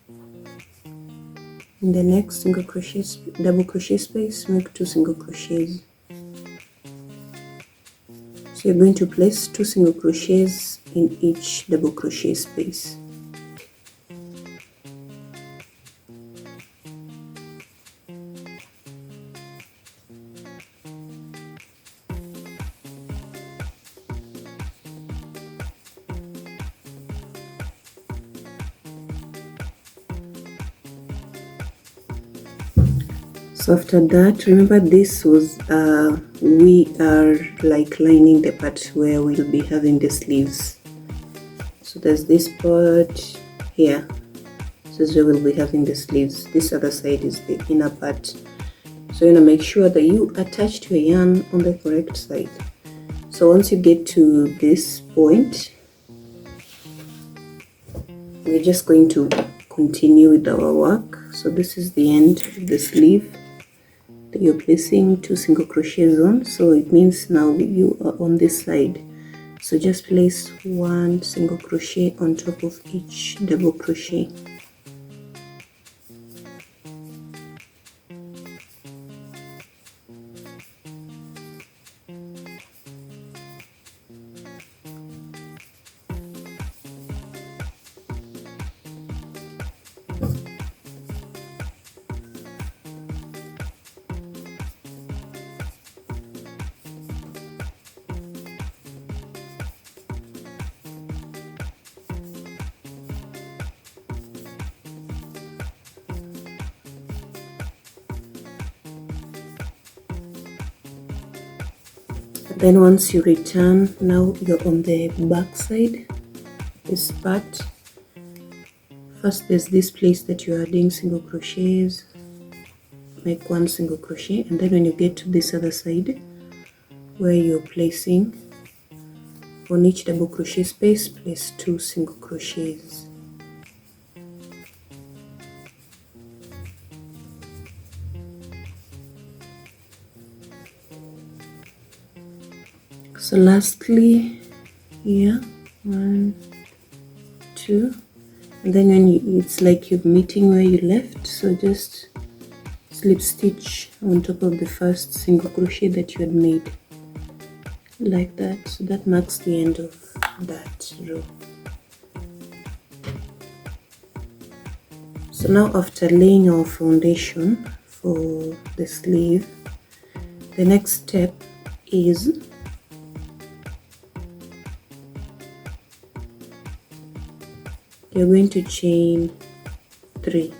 In the next double crochet space, make 2 single crochets. So you're going to place 2 single crochets in each double crochet space. So after that, remember this was we are like lining the part where we'll be having the sleeves. So there's this part here. This is where we'll be having the sleeves. This other side is the inner part. So you want to make sure that you attach your yarn on the correct side. So once you get to this point, we're just going to continue with our work. So this is the end of the sleeve that you're placing 2 single crochets on. So it means now you are on this side. So just place 1 single crochet on top of each double crochet. Then once you return, now you're on the back side, this part. First there's this place that you're adding single crochets, make 1 single crochet, and then when you get to this other side where you're placing on each double crochet space, place 2 single crochets. So lastly here, 1, 2, and then when it's like you're meeting where you left, so just slip stitch on top of the first single crochet that you had made, like that. So that marks the end of that row. So now after laying our foundation for the sleeve, the next step is you're going to chain 3.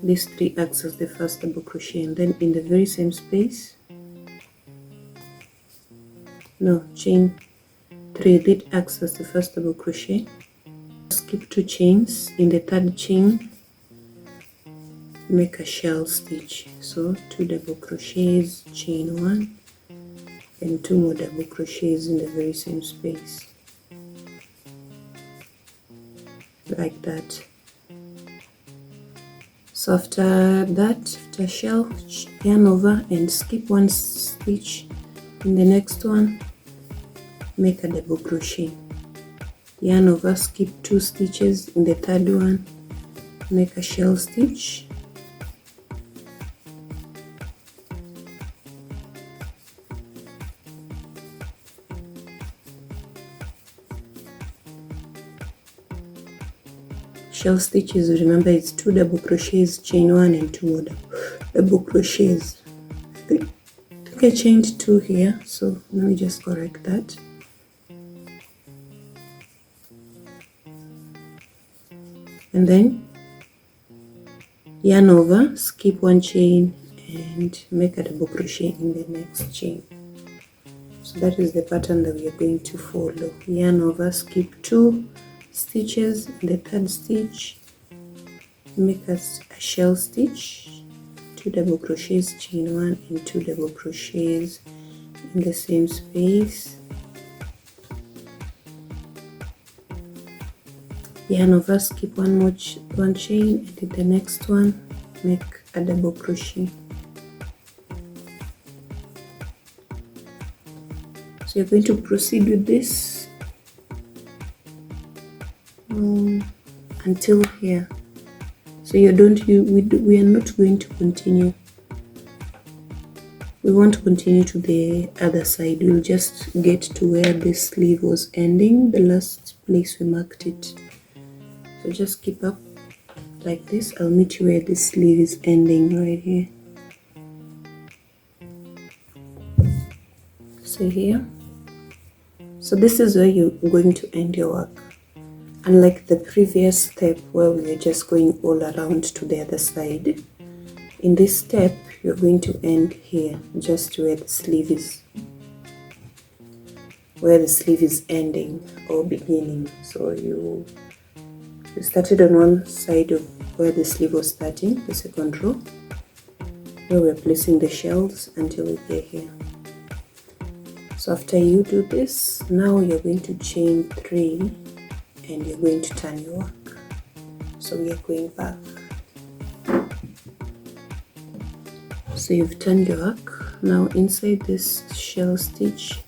These 3 acts as the first double crochet, and then in the very same space, chain 3, that acts as the first double crochet. Skip 2 chains. In the 3rd chain, make a shell stitch. So 2 double crochets, chain 1, and 2 more double crochets in the very same space, like that. So after that, after shell, yarn over and skip 1 stitch. In the next one, make a double crochet, yarn over, skip 2 stitches. In the 3rd one, make a shell stitch, shell stitches, remember it's 2 double crochets, chain 1 and 2 more double crochets. I think I chained 2 here, so let me just correct that. And then yarn over, skip 1 chain and make a double crochet in the next chain. So that is the pattern that we are going to follow. Yarn over, skip 2 stitches in the 3rd stitch, make a shell stitch, 2 double crochets, chain 1 and 2 double crochets in the same space. Yarn over, skip 1 chain, and in the next one make a double crochet. So you're going to proceed with this until here. So we are not going to continue. We won't continue to the other side. We'll just get to where this sleeve was ending, the last place we marked it. So just keep up like this. I'll meet you where this sleeve is ending right here. So here. So this is where you're going to end your work. Unlike the previous step where we were just going all around to the other side, in this step you're going to end here, just where the sleeve is ending or beginning. So you started on one side of where the sleeve was starting, the second row, where we're placing the shells until we get here. So after you do this, now you're going to chain 3 and you're going to turn your work. So we are going back. So you've turned your work. Now inside this shell stitch,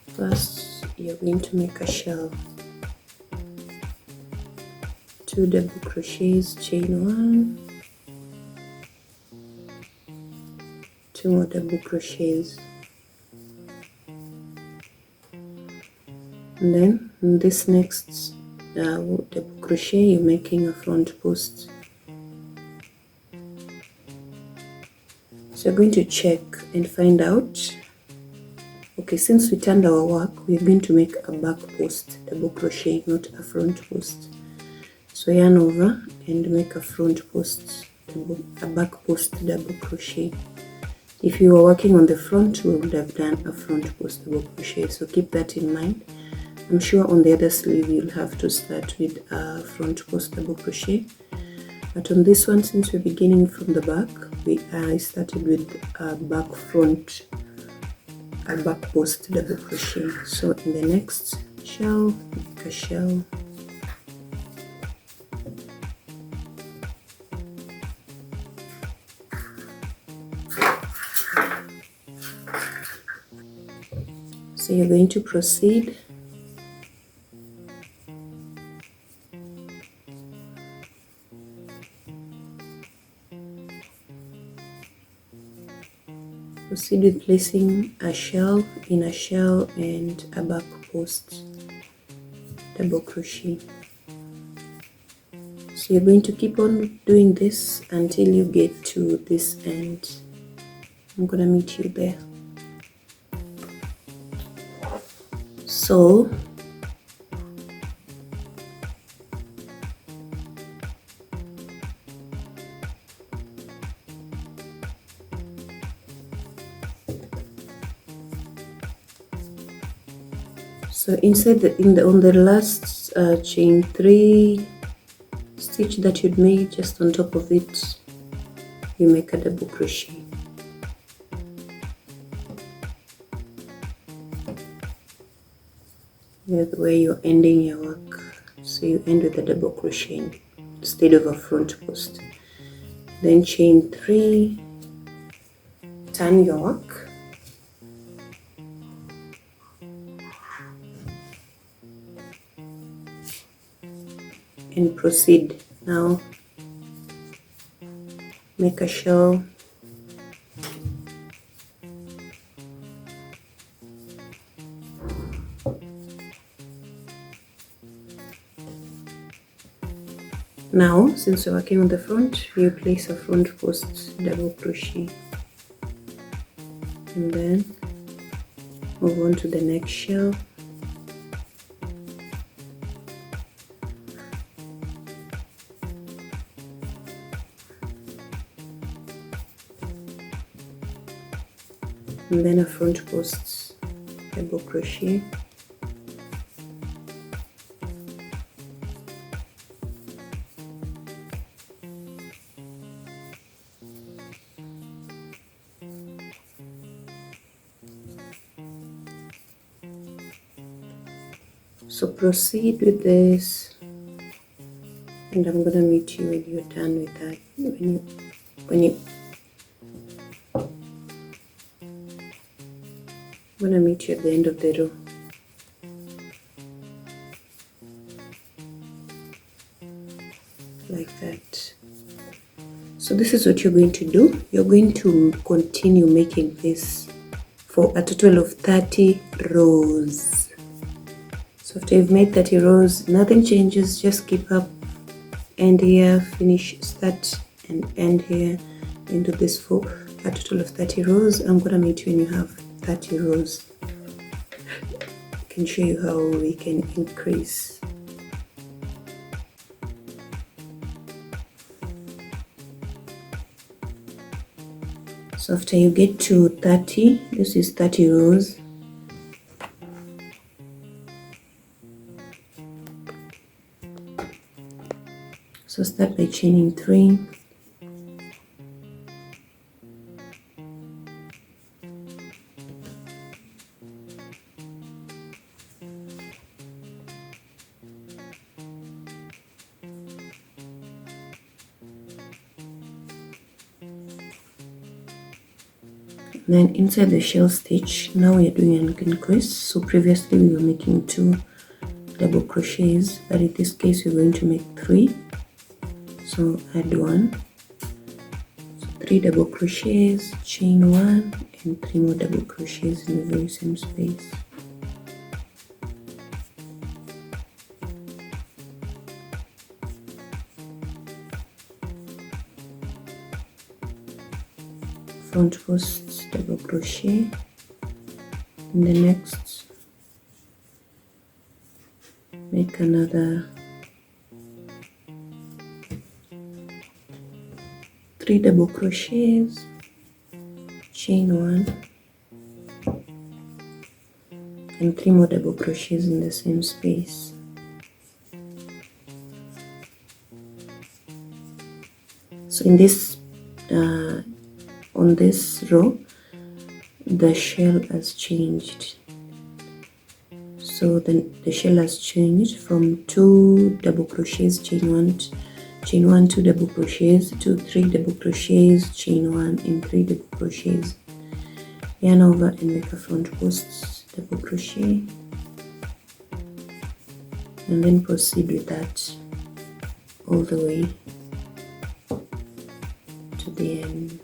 first you're going to make a shell. 2 double crochets, chain 1, 2 more double crochets. And then in this next double crochet, you're making a front post. So you're going to check and find out. Okay, since we turned our work, we're going to make a back post double crochet, not a front post. So yarn over and make a front post, a back post double crochet. If you were working on the front, we would have done a front post double crochet. So keep that in mind. I'm sure on the other sleeve you'll have to start with a front post double crochet, but on this one, since we're beginning from the back, I started with a back post double crochet. So in the next shell, make a shell, so you're going to proceed. Proceed with placing a shell in a shell and a back post double crochet. So you're going to keep on doing this until you get to this end. I'm gonna meet you there. So inside on the last chain 3 stitch that you'd made, just on top of it you make a double crochet. That's where you're ending your work. So you end with a double crochet instead of a front post. Then chain 3, turn your work, and proceed. Now make a shell, Now, since we're working on the front, we place a front post double crochet and then move on to the next shell. And then a front post double crochet. So proceed with this, and I'm gonna meet you when you're done with that. I'm gonna meet you at the end of the row. Like that. So this is what you're going to do. You're going to continue making this for a total of 30 rows. So after you've made 30 rows, nothing changes, just keep up, end here, finish, start and end here into this for a total of 30 rows. I'm gonna meet you when you have 30 rows. I can show you how we can increase. So after you get to 30, this is 30 rows. So start by chaining 3. Then inside the shell stitch, now we are doing an increase. So previously we were making 2 double crochets, but in this case we're going to make 3. So add 1, so 3 double crochets, chain 1 and 3 more double crochets in the very same space. Front post double crochet. In the next, make another 3 double crochets, chain 1 and 3 more double crochets in the same space. So in this on this row, the shell has changed. So then the shell has changed from 2 double crochets, chain 1, 2 double crochets, to 3 double crochets, chain 1 and 3 double crochets. Yarn over and make a front post double crochet, and then proceed with that all the way to the end.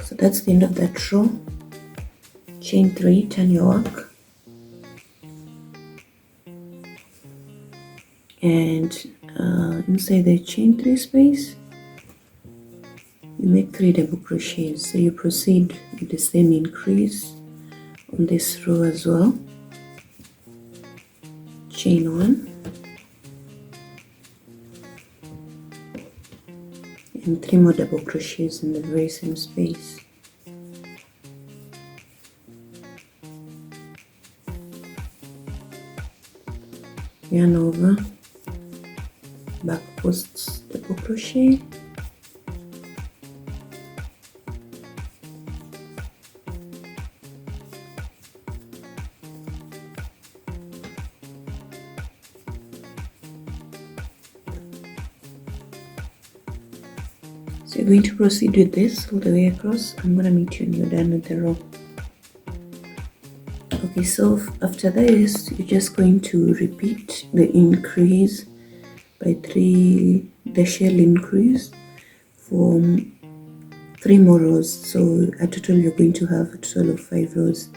So that's the end of that row. Chain 3, turn your work, and inside the chain 3 space you make 3 double crochets. So you proceed with the same increase on this row as well. Chain 1 and 3 more double crochets in the very same space. Yarn over, back post double crochet, so you're going to proceed with this all the way across. I'm going to meet you when you're done with the row. Okay, so after this you're just going to repeat the increase by 3, the shell increase from 3 more rows. So a total, you're going to have a total of 5 rows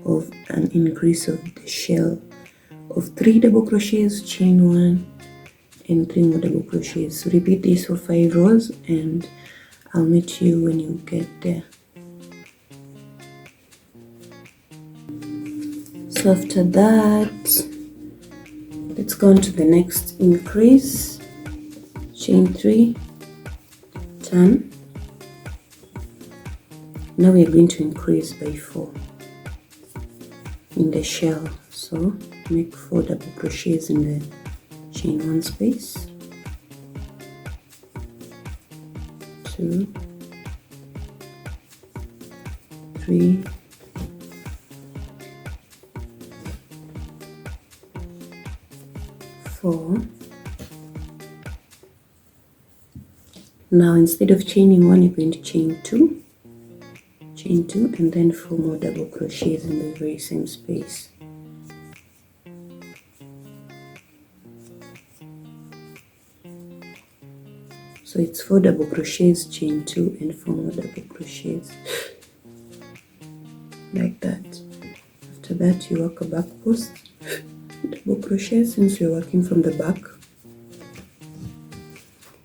of an increase of the shell of 3 double crochets, chain 1 and 3 more double crochets. So repeat this for 5 rows and I'll meet you when you get there. So after that, let's go on to the next increase. Chain 3, turn. Now we are going to increase by 4 in the shell. So make 4 double crochets in the chain 1 space, 2, 3, 4. Now instead of chaining 1, you're going to chain 2, and then 4 more double crochets in the very same space. So it's 4 double crochets, chain 2 and 4 more double crochets, like that. After that, you work a back post, double crochet since you're working from the back,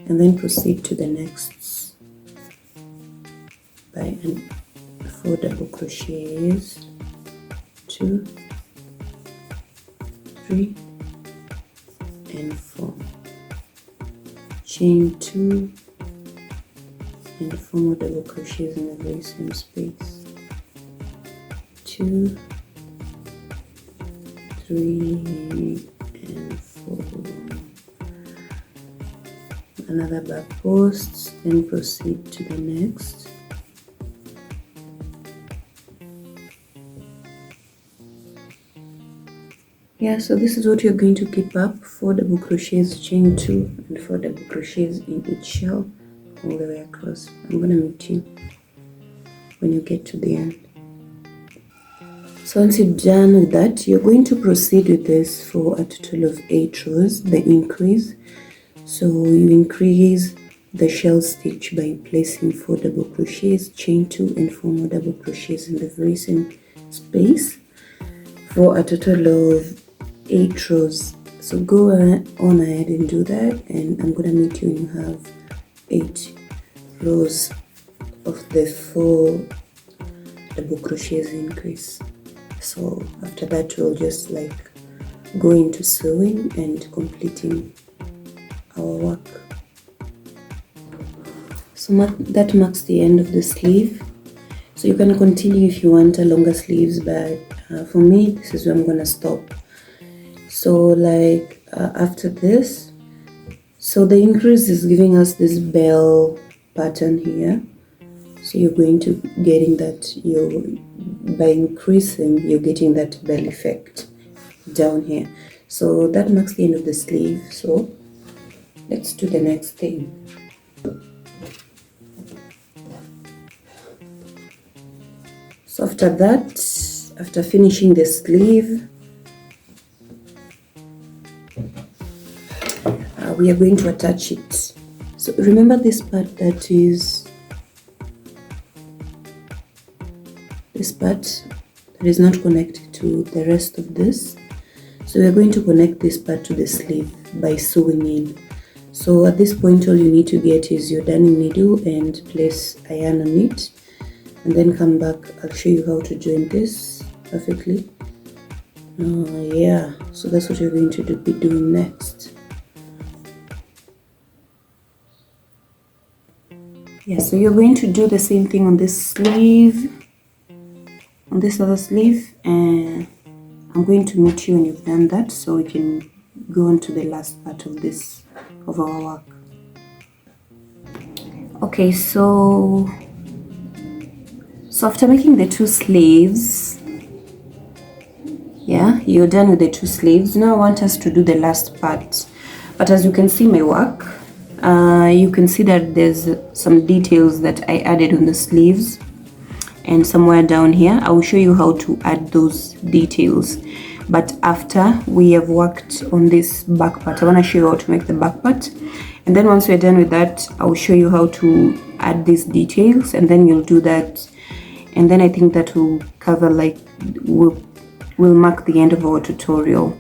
and then proceed to the next by 4 double crochets, 2, 3 and 4, chain 2 and 4 more double crochets in the very same space, 2, 3 and 4. Another back post, then proceed to the next. Yeah, so this is what you're going to keep up: 4 double crochets, chain 2 and 4 double crochets in each shell all the way across. I'm gonna meet you when you get to the end. So once you're done with that, you're going to proceed with this for a total of 8 rows, the increase. So you increase the shell stitch by placing 4 double crochets, chain 2 and 4 more double crochets in the very same space for a total of 8 rows. So go on ahead and do that, and I'm gonna meet you when you have 8 rows of the 4 double crochets increase. So after that, we'll just like go into sewing and completing our work. So that marks the end of the sleeve. So you can continue if you want a longer sleeves, but for me, this is where I'm gonna stop. So like after this, so the increase is giving us this bell pattern here. So you're going to getting that, by increasing, you're getting that bell effect down here. So that marks the end of the sleeve. So let's do the next thing. So after that, after finishing the sleeve, we are going to attach it. So remember this part that is not connected to the rest of this. So we are going to connect this part to the sleeve by sewing in. So at this point, all you need to get is your darning needle and place a yarn on it, and then come back. I'll show you how to join this perfectly. Yeah, so that's what you're going to be doing next. Yeah, so you're going to do the same thing on this sleeve, on this other sleeve, and I'm going to meet you when you've done that, so we can go on to the last part of this, of our work. Okay, so after making the 2 sleeves, yeah, you're done with the 2 sleeves. Now I want us to do the last part, but as you can see my work, you can see that there's some details that I added on the sleeves, and somewhere down here I will show you how to add those details. But after we have worked on this back part, I want to show you how to make the back part, and then once we're done with that, I will show you how to add these details, and then you'll do that, and then I think that will cover, like, will mark the end of our tutorial.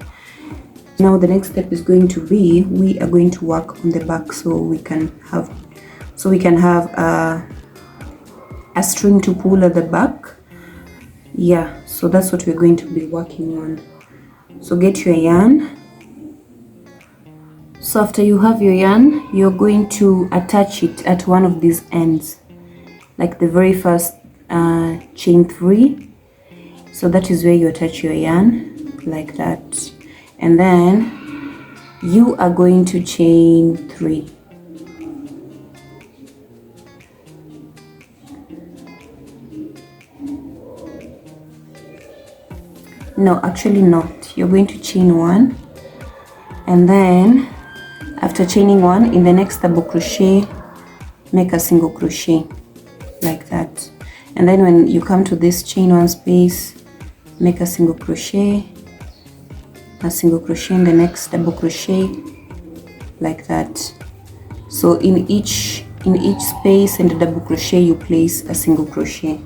Now the next step is going to be, we are going to work on the back so we can have a string to pull at the back. Yeah, so that's what we're going to be working on. So get your yarn. So after you have your yarn, you're going to attach it at one of these ends, like the very first chain 3. So that is where you attach your yarn, like that, and then you are going to chain 3. No, actually not. You're going to chain 1, and then after chaining 1, in the next double crochet, make a single crochet, like that. And then when you come to this chain 1 space, make a single crochet in the next double crochet, like that. So in each space in the double crochet, you place a single crochet.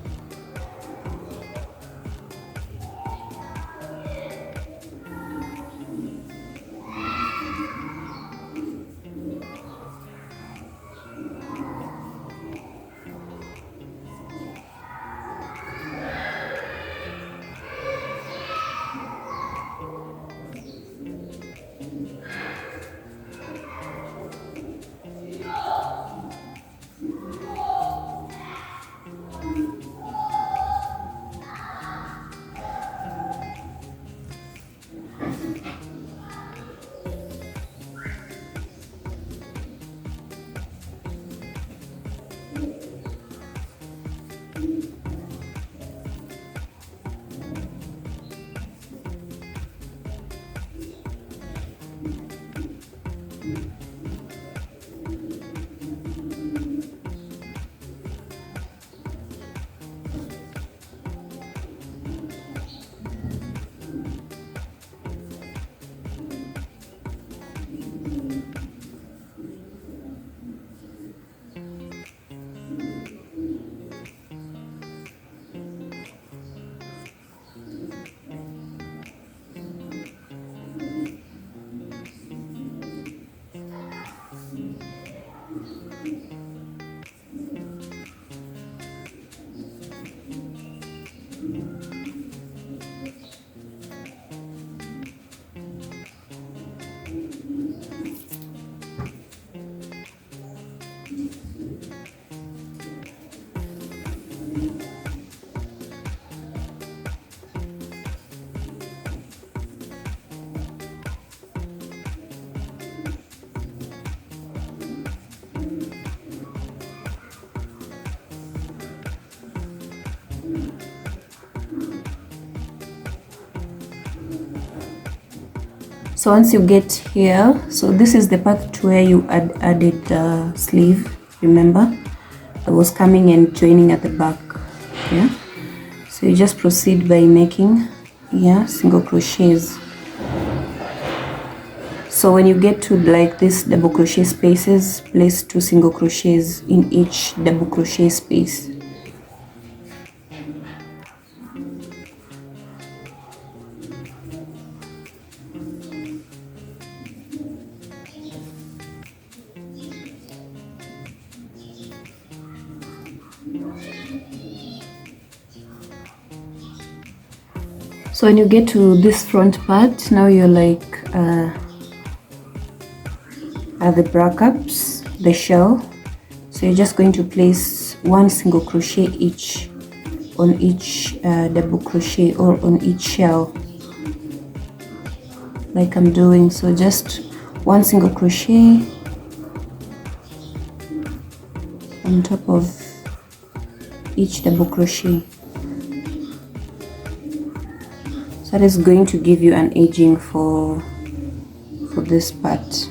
So once you get here, so this is the part to where you added the sleeve, remember, that was coming and joining at the back. Yeah, so you just proceed by making, yeah, single crochets. So when you get to like this double crochet spaces, place 2 single crochets in each double crochet space. So when you get to this front part, now you're like at the backups, the shell. So you're just going to place 1 single crochet each on each double crochet or on each shell, like I'm doing. So just 1 single crochet on top of each double crochet. That is going to give you an edging for this part.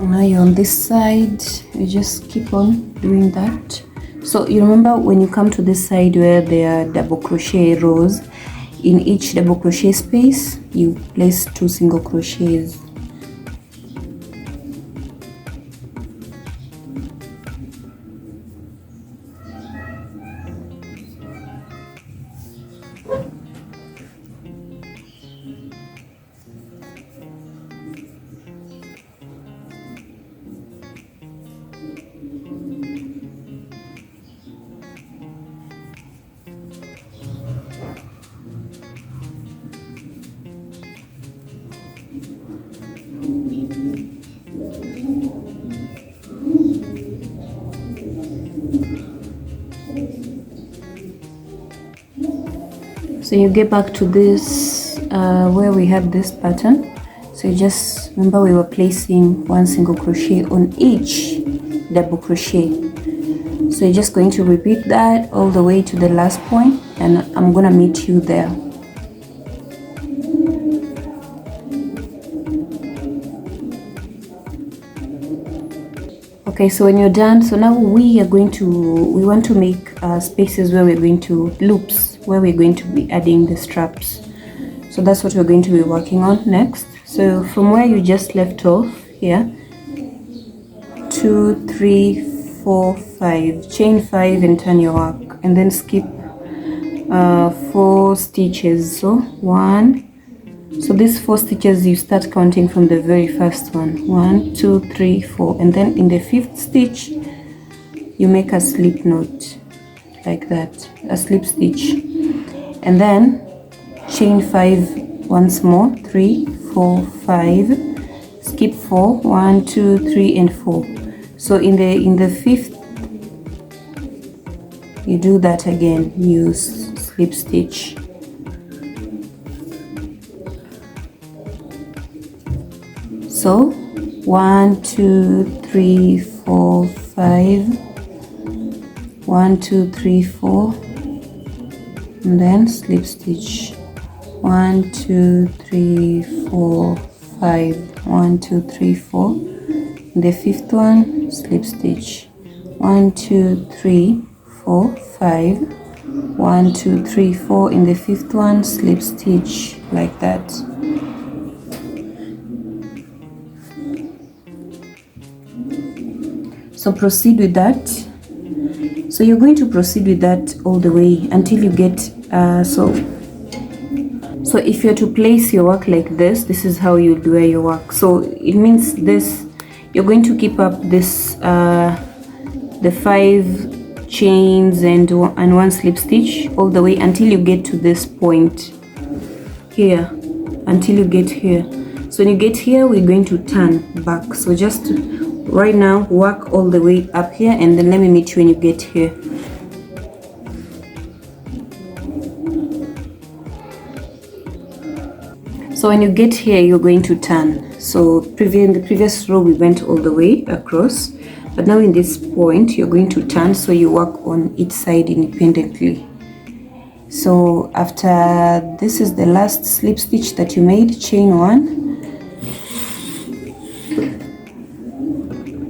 Now you're on this side, you just keep on doing that. So you remember when you come to this side where there are double crochet rows, in each double crochet space you place 2 single crochets. So you get back to this where we have this pattern. So you just remember we were placing 1 single crochet on each double crochet. So you're just going to repeat that all the way to the last point, and I'm gonna meet you there. Okay, so when you're done, so now we want to make spaces where we're going to loops, where we're going to be adding the straps. So that's what we're going to be working on next. So from where you just left off here, 2, 3, 4, 5, chain 5 and turn your work, and then skip 4 stitches. So 1. So these 4 stitches you start counting from the very first one. 1, 2, 3, 4, and then in the 5th stitch you make a slip knot like that, a slip stitch, and then chain 5 once more. 3, 4, 5, skip 4, 1, 2, 3 and 4. So in the 5th you do that again, use slip stitch. So 1, 2, 3, 4, 5, 1, 2, 3, 4, and then slip stitch. 1, 2, 3, 4, 5, 1, 2, 3, 4. In the 5th one, slip stitch. 1, 2, 3, 4, 5, 1, 2, 3, 4. In the 5th one, slip stitch like that. So proceed with that. So you're going to proceed with that all the way until you get so if you're to place your work like this, this is how you do your work. So it means this, you're going to keep up this the 5 chains and 1 slip stitch all the way until you get to this point here, until you get here. So when you get here, we're going to turn back. So just right now work all the way up here, and then let me meet you when you get here. So when you get here, you're going to turn. So in the previous row we went all the way across, but now in this point you're going to turn, so you work on each side independently. So after this is the last slip stitch that you made, chain 1,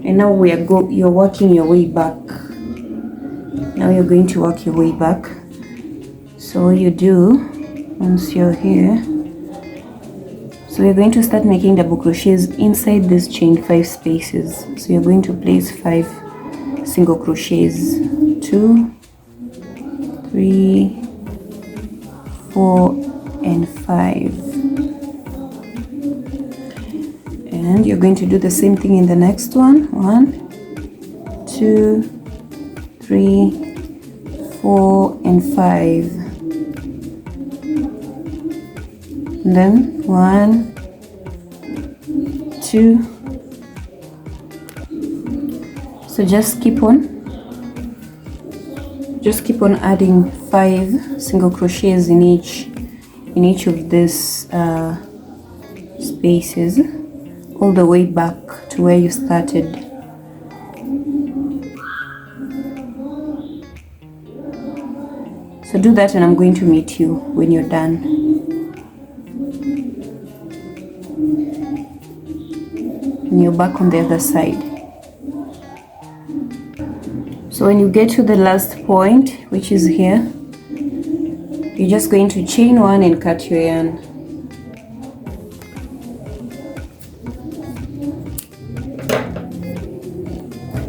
and now you're working your way back. Now you're going to work your way back. So you do, once you're here, so you're going to start making double crochets inside this chain 5 spaces. So you're going to place 5 single crochets, 2, 3, 4 and 5. And you're going to do the same thing in the next one. 1, 2, 3, 4 and 5. And then 1, 2. So just keep on adding 5 single crochets in each of these spaces, all the way back to where you started. So do that, and I'm going to meet you when you're done. and you're back on the other side. So when you get to the last point, which is here, you're just going to chain one and cut your yarn.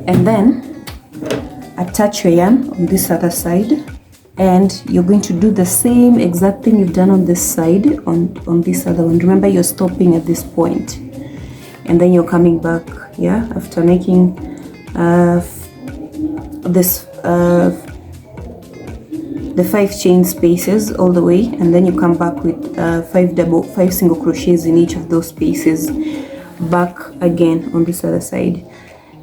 And then attach your yarn on this other side, and you're going to do the same exact thing you've done on this side on this other one. Remember, you're stopping at this point, and then you're coming back, yeah, after making the 5 chain spaces all the way, and then you come back with 5 single crochets in each of those spaces, back again on this other side.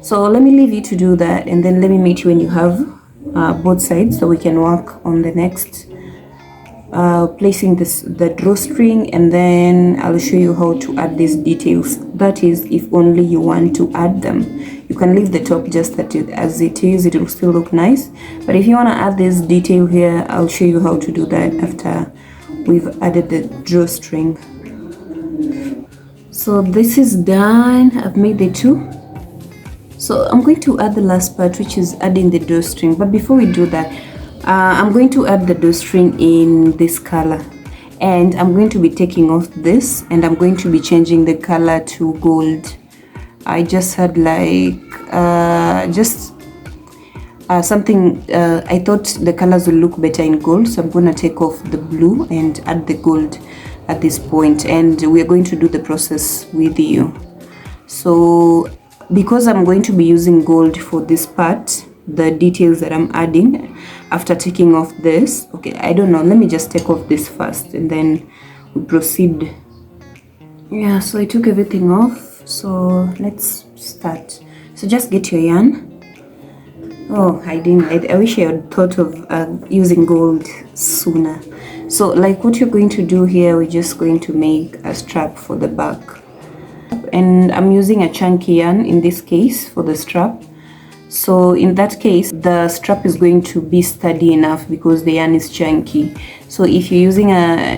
So let me leave you to do that, and then let me meet you when you have both sides, so we can work on the next placing the drawstring, and then I'll show you how to add these details. That is, if only you want to add them. You can leave the top just as it is, it will still look nice. But if you want to add this detail here, I'll show you how to do that after we've added the drawstring. So this is done. I've made the 2. So I'm going to add the last part, which is adding the drawstring. But before we do that, I'm going to add the drawstring in this color, and I'm going to be taking off this, and I'm going to be changing the color to gold. I just had like something, I thought the colors will look better in gold, so I'm going to take off the blue and add the gold at this point, and we're going to do the process with you. So because I'm going to be using gold for this part, the details that I'm adding after taking off this, okay, I don't know, let me just take off this first and then we proceed. Yeah, so I took everything off, so let's start. So just get your yarn. Oh, I wish I had thought of using gold sooner. So like what you're going to do here, we're just going to make a strap for the back, and I'm using a chunky yarn in this case for the strap. So in that case, the strap is going to be sturdy enough because the yarn is chunky. So if you're using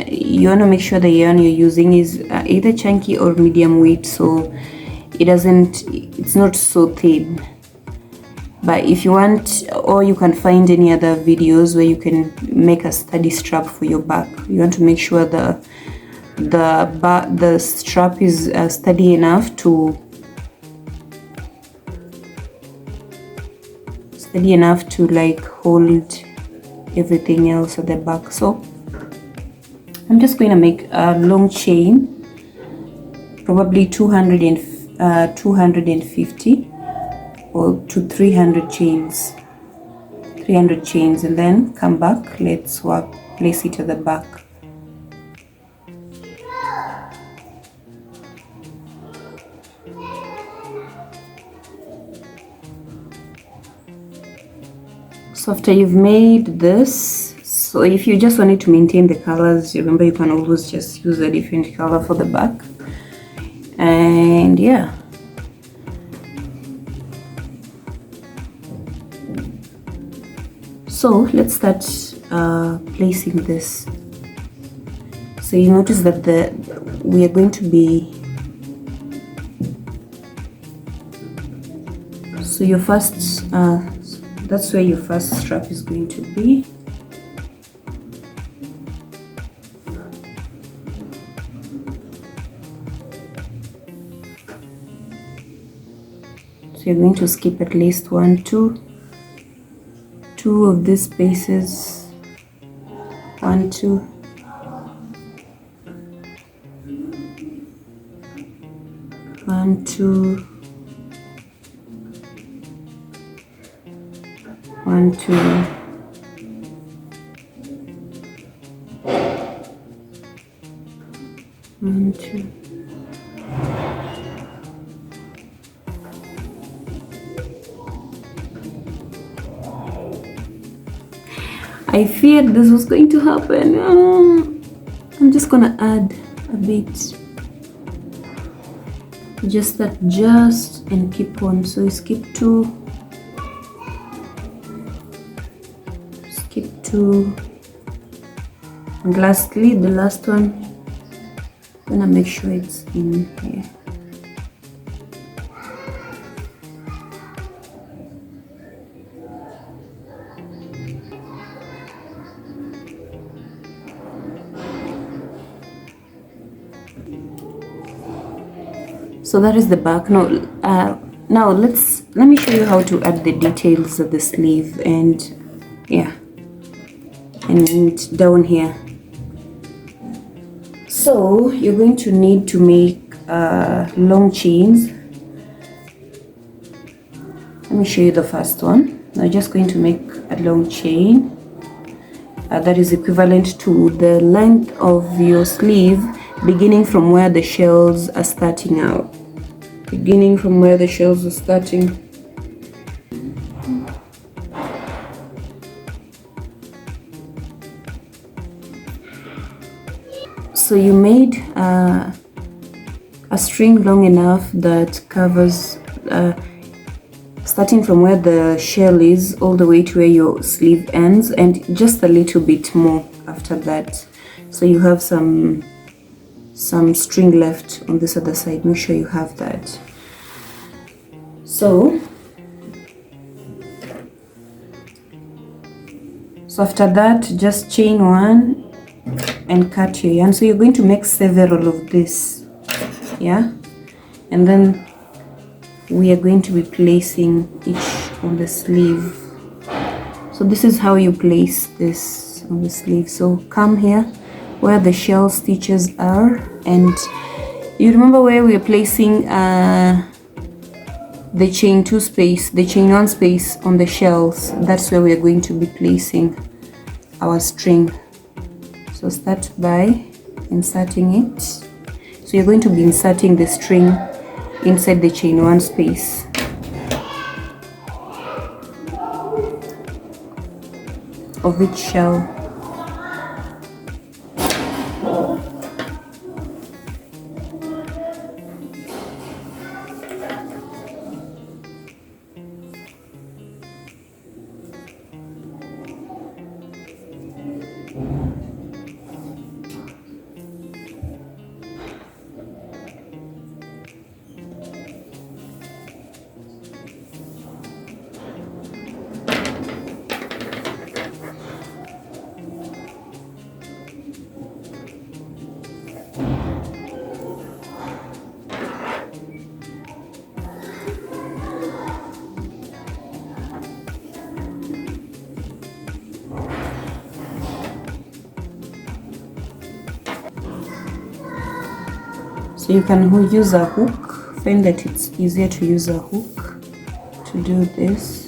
you want to make sure the yarn you're using is either chunky or medium weight, so it's not so thin. But if you want, or you can find any other videos where you can make a sturdy strap for your back. You want to make sure the strap is sturdy enough to like hold everything else at the back. So I'm just going to make a long chain, probably 250 or to 300 chains, and then come back. Let's place it at the back. So after you've made this, so if you just wanted to maintain the colors, remember you can always just use a different color for the back. And yeah, so let's start placing this. So you notice that we are going to be, so your first that's where your first strap is going to be. So you're going to skip at least two of these spaces. 1, 2. 1, 2. 1, 2. One, two. I feared this was going to happen. I'm just gonna add a bit. Just adjust and keep on. So you skip 2. Skip 2. And lastly, the last one, I'm gonna make sure it's in here. So that is the back. Now let me show you how to add the details of the sleeve, and yeah, and down here. So you're going to need to make long chains. Let me show you the first one. I'm just going to make a long chain that is equivalent to the length of your sleeve, beginning from where the shells are starting out. Beginning from where the shells are starting. So you made a string long enough that covers starting from where the shell is all the way to where your sleeve ends, and just a little bit more after that. So you have some string left on this other side. Make sure you have that. So after that, just chain one and cut your yarn. So you're going to make several of this, yeah, and then we are going to be placing each on the sleeve. So this is how you place this on the sleeve. So come here where the shell stitches are, and you remember where we are placing the chain 2 space, the chain 1 space on the shells. That's where we are going to be placing our string. So start by inserting it. So you're going to be inserting the string inside the chain 1 space. Of each shell. So you can use a hook. Find that it's easier to use a hook to do this.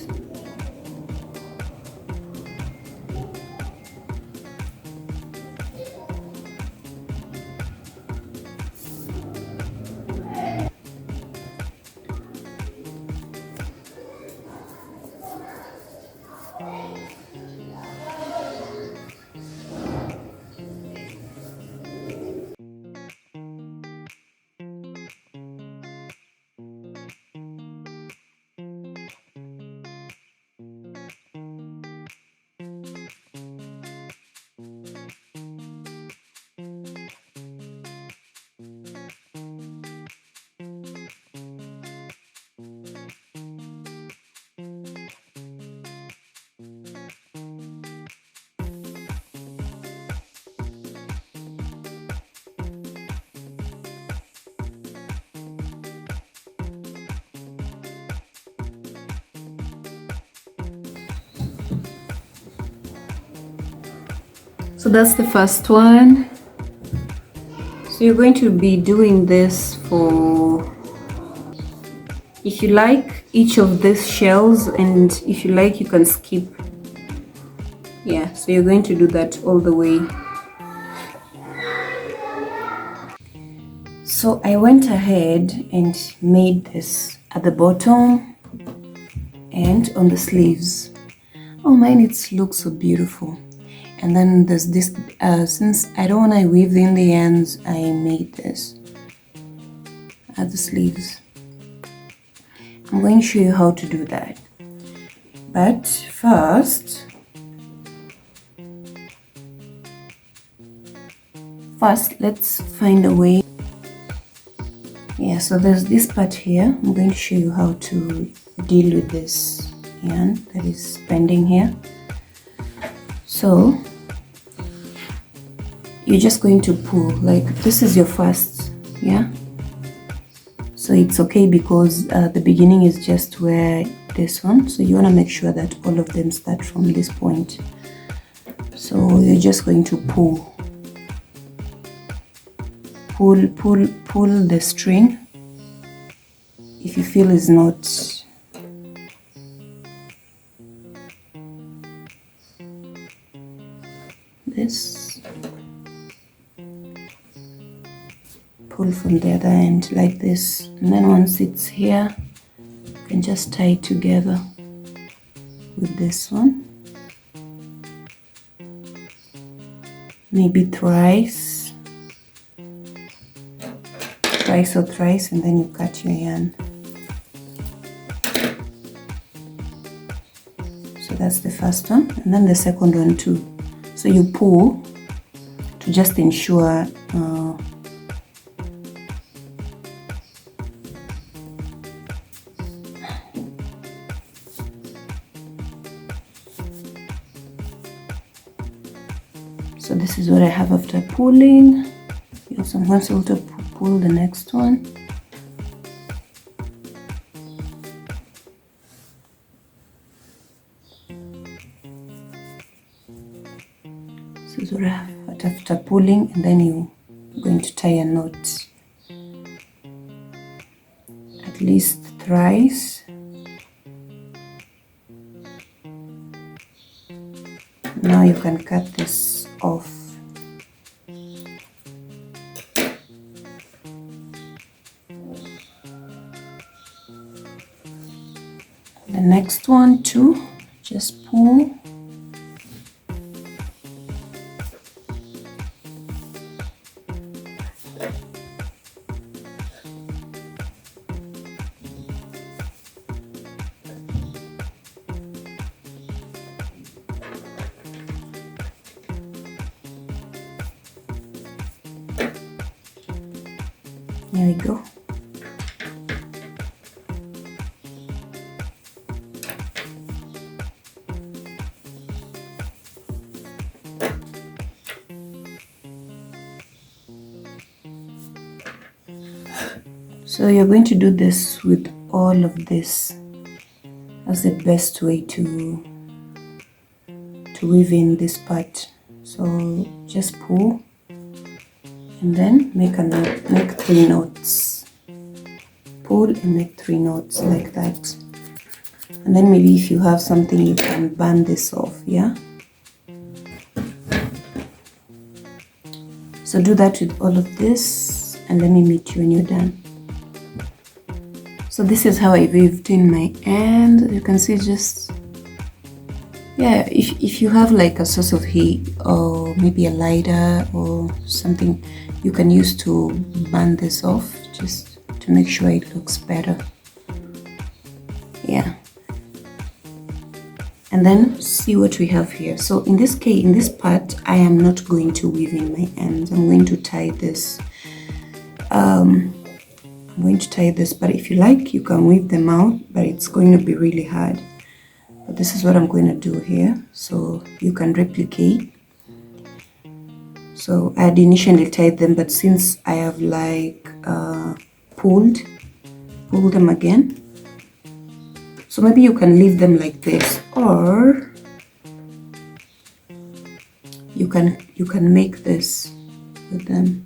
So that's the first one. So you're going to be doing this for, if you like, each of these shells, and if you like you can skip. Yeah, so you're going to do that all the way. So I went ahead and made this at the bottom and on the sleeves. Oh, mine, it looks so beautiful. And then there's this, since I don't want to weave in the ends, I made this at the sleeves. I'm going to show you how to do that. But first, let's find a way. Yeah, so there's this part here. I'm going to show you how to deal with this yarn that is pending here. So you're just going to pull, like this is your first, yeah? So So it's okay because the beginning is just where this one, so you want to make sure that all of them start from this point. So you're just going to pull the string. If you feel it's not this, pull from the other end like this, and then once it's here, you can just tie it together with this one, maybe thrice or thrice, and then you cut your yarn. So that's the first one, and then the second one too. So you pull to just ensure so this is what I have after pulling. You also want to pull the next one. This is what I have after pulling, and then you're going to tie a knot at least thrice. Now you can cut this off. The next one too, just pull. There we go. So you're going to do this with all of this. That's the best way to weave in this part. So just pull and then make a knot, make 3 knots. Pull and make 3 knots like that. And then maybe if you have something, you can band this off, yeah? So do that with all of this, and let me meet you when you're done. So this is how I weaved in my end. You can see just, yeah, if you have like a source of heat or maybe a lighter or something, you can use to band this off just to make sure it looks better. Yeah. And then see what we have here. So in this case, in this part, I am not going to weave in my ends. I'm going to tie this. I'm going to tie this, but if you like, you can weave them out, but it's going to be really hard. But this is what I'm going to do here, so you can replicate. So I had initially tied them, but since I have like pulled them again. So maybe you can leave them like this, or you can make this with them.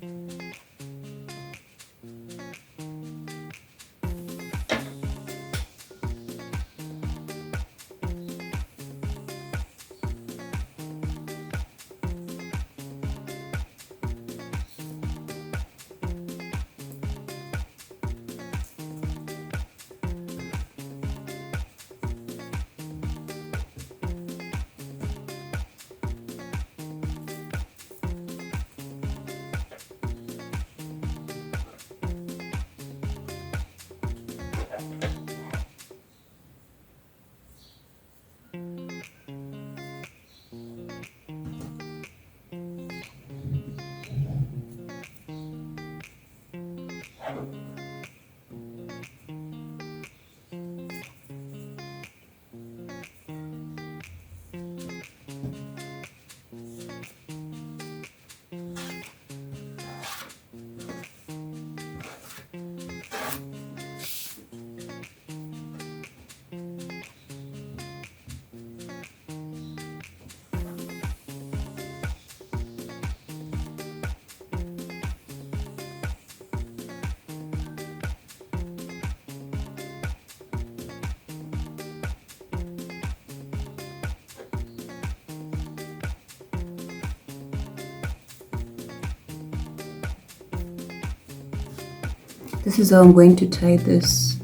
This is how I'm going to tie this.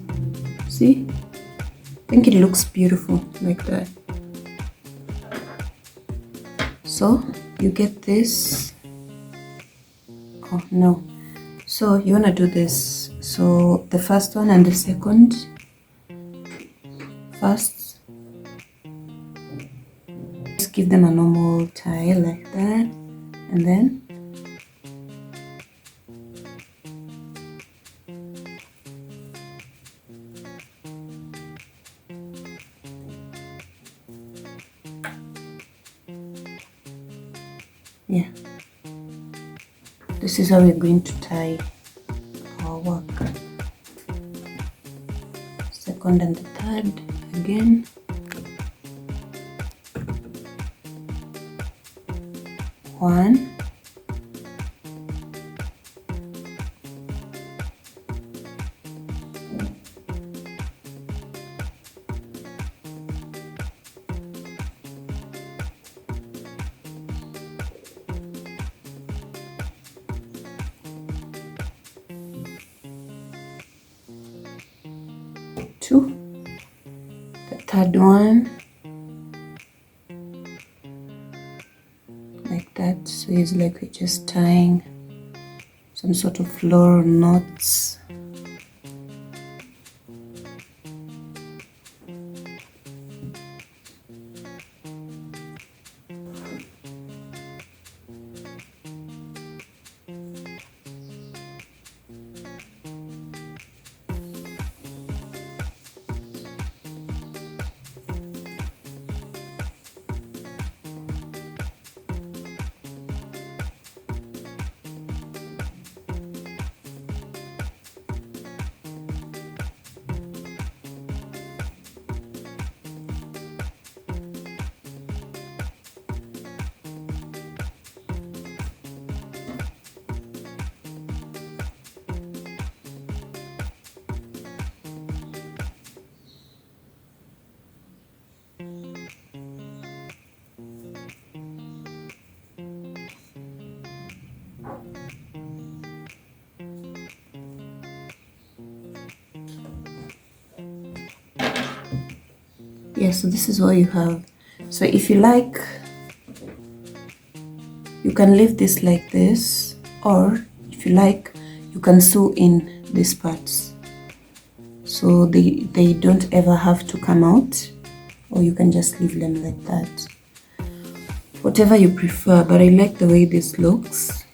See? I think it looks beautiful like that. So you get this. Oh no. So you want to do this. So the first one and the second. First, just give them a normal tie like that, and then yeah, this is how we're going to tie our work. Second and the third again. One, two, the third one like that. So it's like we're just tying some sort of floral knots. Yeah, so this is what you have. So if you like, you can leave this like this, or if you like, you can sew in these parts so they don't ever have to come out, or you can just leave them like that, whatever you prefer. But I like the way this looks,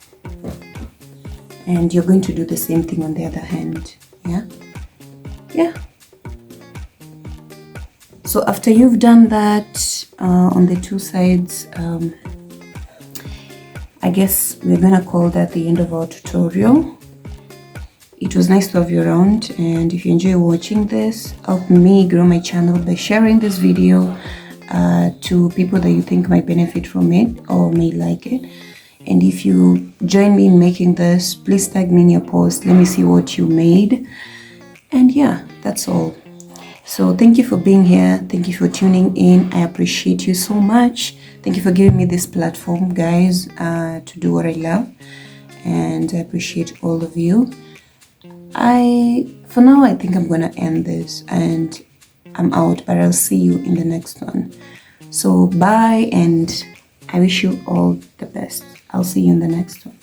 and you're going to do the same thing on the other hand. Yeah. So after you've done that on the two sides, I guess we're gonna call that the end of our tutorial. It was nice to have you around, and if you enjoy watching this, help me grow my channel by sharing this video to people that you think might benefit from it or may like it. And if you join me in making this, please tag me in your post. Let me see what you made. And yeah, that's all. So thank you for being here. Thank you for tuning in. I appreciate you so much. Thank you for giving me this platform, guys, to do what I love. And I appreciate all of you. For now, I think I'm gonna end this and I'm out, but I'll see you in the next one. So bye, and I wish you all the best. I'll see you in the next one.